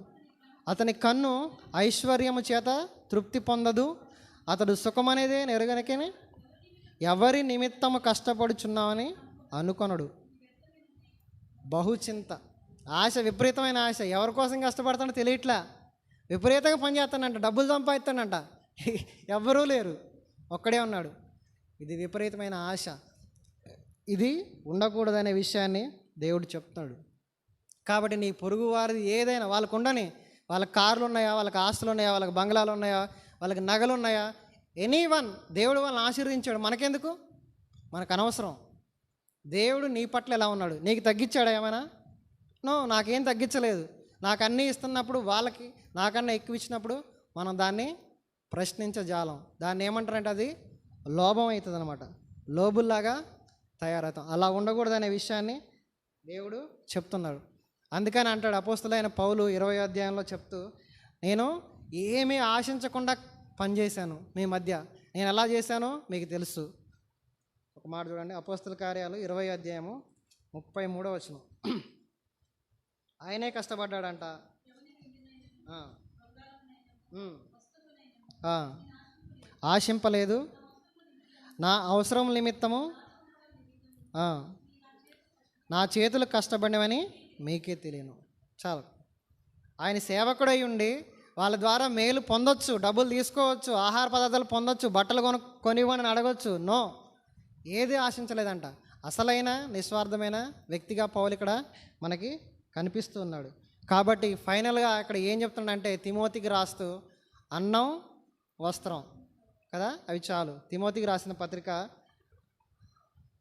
అతని కన్ను ఐశ్వర్యము చేత తృప్తి పొందదు. అతడు సుఖమనేదే నెరుగనకని ఎవరి నిమిత్తము కష్టపడుచున్నామని అనుకొనడు. బహుచింత, ఆశ, విపరీతమైన ఆశ. ఎవరి కోసం కష్టపడతాడో తెలియట్లా. విపరీతంగా పనిచేస్తానంట, డబ్బులు సంపాదిస్తానంట. ఎవ్వరూ లేరు, ఒక్కడే ఉన్నాడు. ఇది విపరీతమైన ఆశ. ఇది ఉండకూడదనే విషయాన్ని దేవుడు చెప్తున్నాడు. కాబట్టి నీ పొరుగు వారిది ఏదైనా, వాళ్ళకు ఉండని, వాళ్ళకి కార్లు ఉన్నాయా, వాళ్ళకి ఆస్తులు ఉన్నాయా, వాళ్ళకి బంగ్లాలు ఉన్నాయా, వాళ్ళకి నగలు ఉన్నాయా, ఎనీవన్, దేవుడు వాళ్ళని ఆశీర్వదించాడు. మనకెందుకు? మనకు అనవసరం. దేవుడు నీ పట్ల ఎలా ఉన్నాడు? నీకు తగ్గించాడా ఏమైనా? నో, నాకేం తగ్గించలేదు. నాకు అన్నీ ఇస్తున్నప్పుడు వాళ్ళకి నాకన్నా ఎక్కువ ఇచ్చినప్పుడు మనం దాన్ని ప్రశ్నించజాలం. దాన్ని ఏమంటారంటే అది లోభం అవుతుంది అనమాట. లోబుల్లాగా తయారవుతాం. అలా ఉండకూడదనే విషయాన్ని దేవుడు చెప్తున్నాడు. అందుకని అంటాడు అపోస్తలుడైన పౌలు 20వ అధ్యాయంలో చెప్తూ, నేను ఏమీ ఆశించకుండా పనిచేశాను మీ మధ్య. నేను ఎలా చేశానో మీకు తెలుసు. ఒక మాట చూడండి, అపోస్తల కార్యాలు 20వ అధ్యాయము 33వ వచనం. ఆయనే కష్టపడ్డాడంట. ఆశింపలేదు, నా అవసరం నిమిత్తము నా చేతులు కష్టపడినవని మీకే తెలియను. చాలు. ఆయన సేవకుడై ఉండి వాళ్ళ ద్వారా మేలు పొందొచ్చు, డబ్బులు తీసుకోవచ్చు, ఆహార పదార్థాలు పొందొచ్చు, బట్టలు కొనివ్వని అడగొచ్చు. నో, ఏది ఆశించలేదంట. అసలైన నిస్వార్థమైన వ్యక్తిగా పౌలు ఇక్కడ మనకి కనిపిస్తూ ఉన్నాడు. కాబట్టి ఫైనల్గా ఇక్కడ ఏం చెప్తున్నాడంటే, తిమోతికి రాస్తూ అన్నం వస్త్రం కదా, అవి చాలు. తిమోతికి రాసిన పత్రిక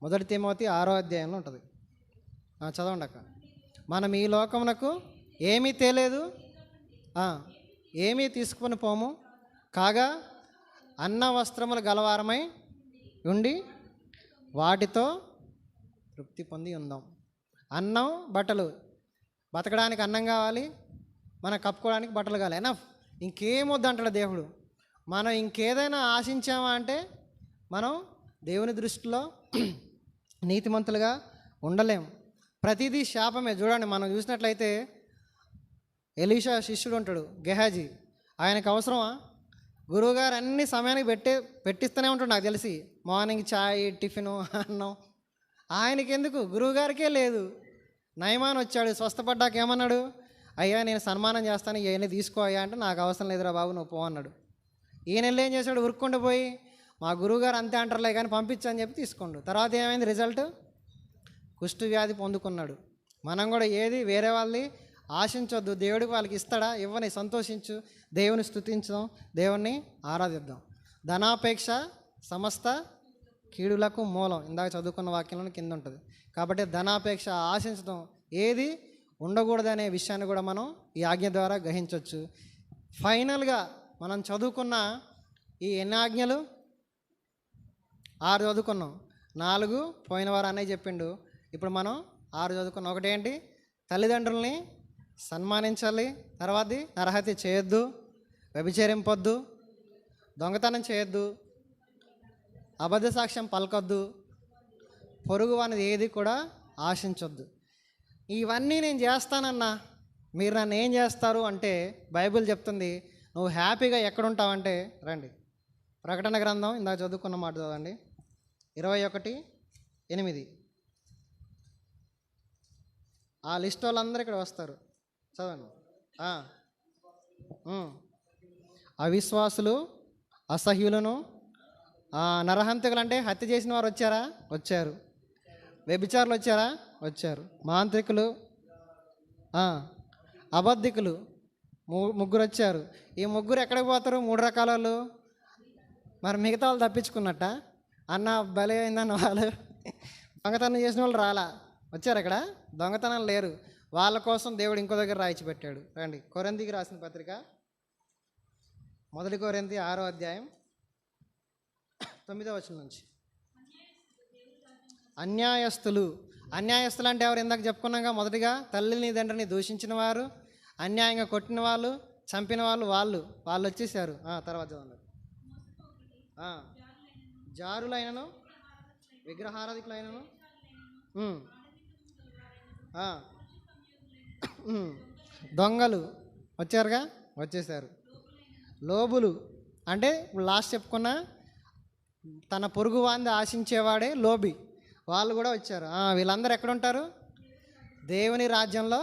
1 తిమోతి 6వ అధ్యాయంలో ఉంటుంది. చదవండి అక్క. మనం ఈ లోకమునకు ఏమీ తేలేదు, ఏమీ తీసుకొని పోము, కాగా అన్న వస్త్రములు గలవారమై ఉండి వాటితో తృప్తి పొంది ఉందాం. అన్నం, బట్టలు, బతకడానికి అన్నం కావాలి, మనం కప్పుకోవడానికి బట్టలు కావాలి. ఎనఫ్, ఇంకేమొద్దు అంటాడు దేవుడు. మనం ఇంకేదైనా ఆశించామా అంటే మనం దేవుని దృష్టిలో నీతిమంతులుగా ఉండలేం. ప్రతిదీ శాపమే. చూడండి, మనం చూసినట్లయితే ఎలీషా శిష్యుడు ఉంటాడు గెహాజీ. ఆయనకు అవసరమా? గురువుగారు అన్ని సమయానికి పెట్టిస్తూనే ఉంటాడు. నాకు తెలిసి మార్నింగ్ చాయ్, టిఫిను, అన్నం ఆయనకెందుకు, గురువుగారికే లేదు. నయమాన్ వచ్చాడు, స్వస్థపడ్డాక ఏమన్నాడు? అయ్యా నేను సన్మానం చేస్తాను, ఇవన్నీ తీసుకో అయ్యా అంటే, నాకు అవసరం లేదురా బాబు నువ్వు పో అన్నాడు. ఈయన వెళ్ళి ఏం చేశాడు? ఉరుక్కుంటూ పోయి మా గురువుగారు అంతే అంటారులే కానీ పంపించని చెప్పి తీసుకోండు. తర్వాత ఏమైంది రిజల్ట్? కుష్టు వ్యాధి పొందుకున్నాడు. మనం కూడా ఏది వేరే వాళ్ళని ఆశించొద్దు. దేవుడికి వాళ్ళకి ఇస్తాడా? ఇవ్వని, సంతోషించు, దేవుని స్తుతించుదాం, దేవుణ్ణి ఆరాధిద్దాం. ధనాపేక్ష సమస్త కీడులకు మూలం, ఇందాక చదువుకున్న వాక్యంలో కింద ఉంటుంది. కాబట్టి ధనాపేక్ష ఆశించడం ఏది ఉండకూడదనే విషయాన్ని కూడా మనం ఈ ఆజ్ఞ ద్వారా గ్రహించవచ్చు. ఫైనల్గా మనం చదువుకున్న ఈ ఎన్ని ఆజ్ఞలు? 6 చదువుకున్నాం. 4 పోయిన వారు అన్నయ్య చెప్పిండు. ఇప్పుడు మనం 6 చదువుకున్నాం. ఒకటేంటి? తల్లిదండ్రుల్ని సన్మానించాలి. తర్వాతది నరహత్య చేయొద్దు, వ్యభిచరింపొద్దు, దొంగతనం చేయొద్దు, అబద్ధ సాక్ష్యం పలకొద్దు, పొరుగు అనేది ఏది కూడా ఆశించొద్దు. ఇవన్నీ నేను చేస్తానన్నా మీరు నన్ను ఏం చేస్తారు అంటే, బైబిల్ చెప్తుంది నువ్వు హ్యాపీగా ఎక్కడుంటావంటే, రండి ప్రకటన గ్రంథం ఇందాక చదువుకున్న మాట చదవండి, 21:8. ఆ లిస్ట్ వాళ్ళందరూ ఇక్కడ వస్తారు, చదవండి. అవిశ్వాసులు, అసహ్యులను, నరహంతకులు అంటే హత్య చేసిన వారు వచ్చారా? వచ్చారు. వ్యభిచారులు వచ్చారా? వచ్చారు. మాంత్రికులు, అబద్ధికులు, ముగ్గురు వచ్చారు. ఈ ముగ్గురు ఎక్కడికి పోతారు? 3 రకాల వాళ్ళు. మరి మిగతా వాళ్ళు తప్పించుకున్నట్ట? అన్న బలి అయిందన్న వాళ్ళు దొంగతనం చేసిన వాళ్ళు రాలా, వచ్చారు. ఇక్కడ దొంగతనం లేరు. వాళ్ళ కోసం దేవుడు ఇంకో దగ్గర రాయించి పెట్టాడు. రండి, కొరింథీకి రాసిన పత్రిక 1 కొరింథీ 6వ అధ్యాయం 9వ వచనం నుంచి. అన్యాయస్తులు అంటే ఎవరు? ఇందాక చెప్పుకున్నాగా, మొదటిగా తల్లిని తండ్రిని దూషించిన వారు, అన్యాయంగా కొట్టిన వాళ్ళు, చంపిన వాళ్ళు వచ్చేసారు. తర్వాత చదవండి. జారులైనను, విగ్రహారాధికులైనను, దొంగలు వచ్చారుగా, వచ్చేసారు. లోబులు అంటే లాస్ట్ చెప్పుకున్న తన పొరుగు వాంది ఆశించేవాడే లోబి, వాళ్ళు కూడా వచ్చారు. వీళ్ళందరూ ఎక్కడుంటారు? దేవుని రాజ్యంలో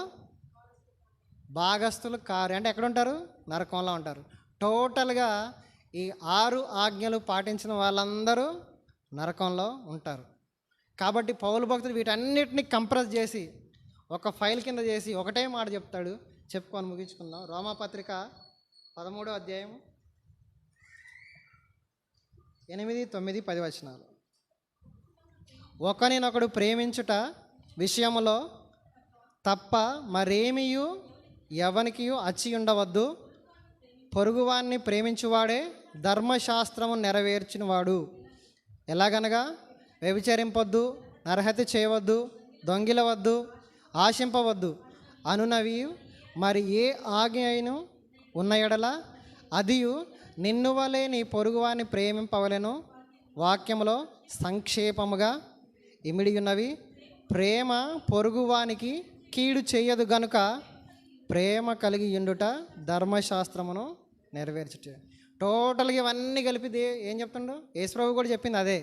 భాగస్థులు కారు. అంటే ఎక్కడుంటారు? నరకంలో ఉంటారు. టోటల్గా ఈ 6 ఆజ్ఞలు పాటించిన వాళ్ళందరూ నరకంలో ఉంటారు. కాబట్టి పౌలు భక్తుడు వీటన్నిటిని కంప్రెస్ చేసి ఒక ఫైల్ కింద చేసి ఒకటే మాట చెప్తాడు. చెప్పుకొని ముగించుకుందాం. రోమాపత్రిక 13వ అధ్యాయం 8, 9, 10 వచనాలు. ఒకరినొకడు ప్రేమించుట విషయములో తప్ప మరేమియు ఎవనికి అచ్చి ఉండవద్దు. పొరుగువాన్ని ప్రేమించువాడే ధర్మశాస్త్రము నెరవేర్చినవాడు. ఎలాగనగా వ్యభిచరింపొద్దు, నరహత్య చేయవద్దు, దొంగిలవద్దు, ఆశింపవద్దు అనునవి మరి ఏ ఆజ్ఞ అయినా ఉన్న ఎడల అదియు నిన్ను వలె నీ పొరుగువాన్ని ప్రేమింపవలెను. వాక్యములో సంక్షేపముగా ఇమిడి ఉన్నవి. ప్రేమ పొరుగువానికి కీడు చేయదు గనుక ప్రేమ కలిగి ఉండుట ధర్మశాస్త్రమును నెరవేర్చుట. టోటల్గా ఇవన్నీ కలిపి ఏం చెప్తుండు? యేసుప్రభు కూడా చెప్పింది అదే.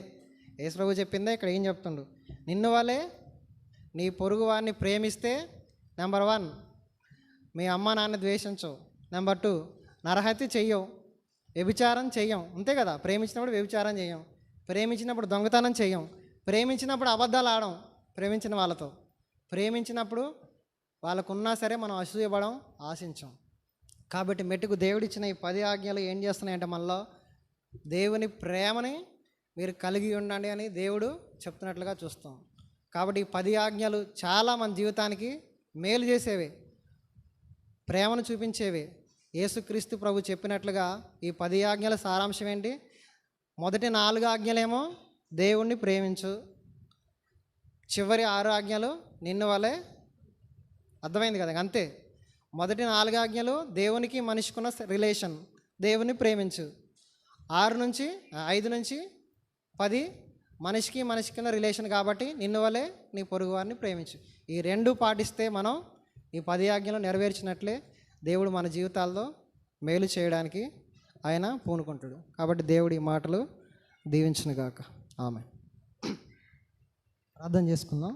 యేసుప్రభు చెప్పిందే ఇక్కడ ఏం చెప్తుండు? నిన్ను వలె నీ పొరుగువాన్ని ప్రేమిస్తే, నెంబర్ 1 మీ అమ్మ నాన్న ద్వేషించవు. నెంబర్ 2 నరహత్య చెయ్యవు, వ్యభిచారం చెయ్యం. అంతే కదా, ప్రేమించినప్పుడు వ్యభిచారం చెయ్యం, ప్రేమించినప్పుడు దొంగతనం చెయ్యం, ప్రేమించినప్పుడు అబద్ధాలు ఆడం, ప్రేమించిన వాళ్ళతో ప్రేమించినప్పుడు వాళ్ళకున్నా సరే మనం అసూయపడం, ఆశించాం. కాబట్టి మెట్టుకు దేవుడిచ్చిన ఈ 10 ఆజ్ఞలు ఏం చేస్తున్నాయంటే మనలో దేవుని ప్రేమని మీరు కలిగి ఉండండి అని దేవుడు చెప్తున్నట్లుగా చూస్తాం. కాబట్టి ఈ 10 ఆజ్ఞలు చాలా మన జీవితానికి మేలు చేసేవే, ప్రేమను చూపించేవే. యేసుక్రీస్తు ప్రభు చెప్పినట్లుగా ఈ 10 ఆజ్ఞల సారాంశం ఏంటి? మొదటి 4 ఆజ్ఞలేమో దేవుణ్ణి ప్రేమించు, చివరి 6 ఆజ్ఞలు నిన్ను వలె. అర్థమైంది కదా? అంతే. మొదటి 4 ఆజ్ఞలు దేవునికి మనిషికున్న రిలేషన్, దేవుని ప్రేమించు. 5 నుంచి 10 మనిషికి రిలేషన్ కాబట్టి నిన్ను వలె నీ పొరుగు వారిని ప్రేమించు. ఈ 2 పాటిస్తే మనం ఈ 10 ఆజ్ఞలు నెరవేర్చినట్లే దేవుడు మన జీవితాల్లో మేలు చేయడానికి ఆయన పూనుకుంటాడు. కాబట్టి దేవుడి మాటలు దీవించునుగాక. ఆమెన్. ప్రార్థన చేసుకుందాం.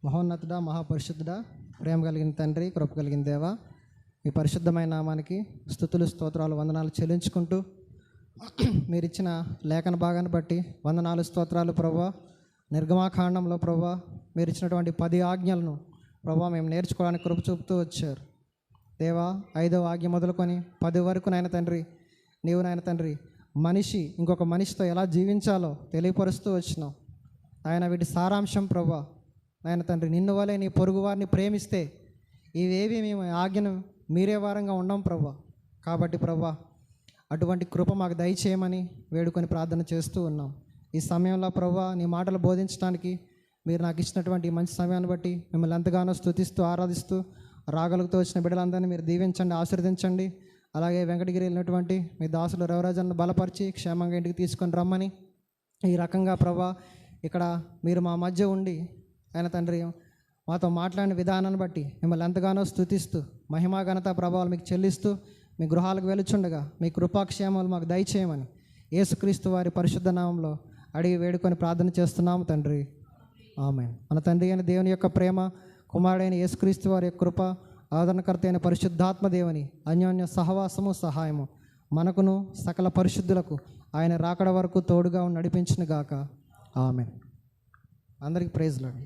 మహోన్నతుడా, మహాపరిశుద్ధుడా, ప్రేమ కలిగిన తండ్రి, కృప కలిగిన దేవ, మీ పరిశుద్ధమైన నామానికి స్తుతులు, స్తోత్రాలు, వందనాలు చెల్లించుకుంటూ మీరు ఇచ్చిన లేఖన భాగాన్ని బట్టి వందనాలు, స్తోత్రాలు ప్రభువా. నిర్గమాకాండంలో ప్రభువా మీరు ఇచ్చినటువంటి 10 ఆజ్ఞలను ప్రభువా మేము నేర్చుకోవడానికి కృప చూపుతూ వచ్చారు దేవా. 5వ ఆజ్ఞ మొదలుకొని 10 వరకు నాయన తండ్రి, నీవు నాయన తండ్రి మనిషి ఇంకొక మనిషితో ఎలా జీవించాలో తెలియపరుస్తూ వచ్చినావు ఆయన. వీటి సారాంశం ప్రభువా నాయన తండ్రి, నిన్ను వలె నీ పొరుగు వారిని ప్రేమిస్తే ఇవేవి మేము ఆజ్ఞను మీరే వారంగా ఉండం ప్రభువా. కాబట్టి ప్రభువా అటువంటి కృప మాకు దయచేయమని వేడుకొని ప్రార్థన చేస్తూ ఉన్నాం. ఈ సమయంలో ప్రభువా నీ మాటలు బోధించడానికి మీరు నాకు ఇచ్చినటువంటి ఈ మంచి సమయాన్ని బట్టి మిమ్మల్ని ఎంతగానో స్తుతిస్తూ ఆరాధిస్తూ రాగలుగుతూ వచ్చిన బిడ్డలందరినీ మీరు దీవించండి, ఆశీర్వదించండి. అలాగే వెంకటగిరి వెళ్ళినటువంటి మీ దాసులు రవిరాజన్ను బలపరిచి క్షేమంగా ఇంటికి తీసుకొని రమ్మని, ఈ రకంగా ప్రభువా ఇక్కడ మీరు మా మధ్య ఉండి ఆయన తండ్రి మాతో మాట్లాడిన విధానాన్ని బట్టి మిమ్మల్ని ఎంతగానో స్తుతిస్తూ మహిమా ఘనత ప్రభావాలు మీకు చెల్లిస్తూ మీ గృహాలకు వెలుచుండగా మీ కృపాక్షేమాలు మాకు దయచేయమని యేసుక్రీస్తు వారి పరిశుద్ధ నామంలో అడిగి వేడుకొని ప్రార్థన చేస్తున్నాము తండ్రి, ఆమేన్. మన తండ్రి అయిన దేవుని యొక్క ప్రేమ, కుమారుడైన యేసుక్రీస్తు వారి యొక్క కృప, ఆదరణకర్త అయిన పరిశుద్ధాత్మ దేవుని అన్యోన్య సహవాసము, సహాయము మనకును సకల పరిశుద్ధులకు ఆయన రాకడ వరకు తోడుగా నడిపించును గాక, ఆమేన్. అందరికీ ప్రైజ్ లార్డ్.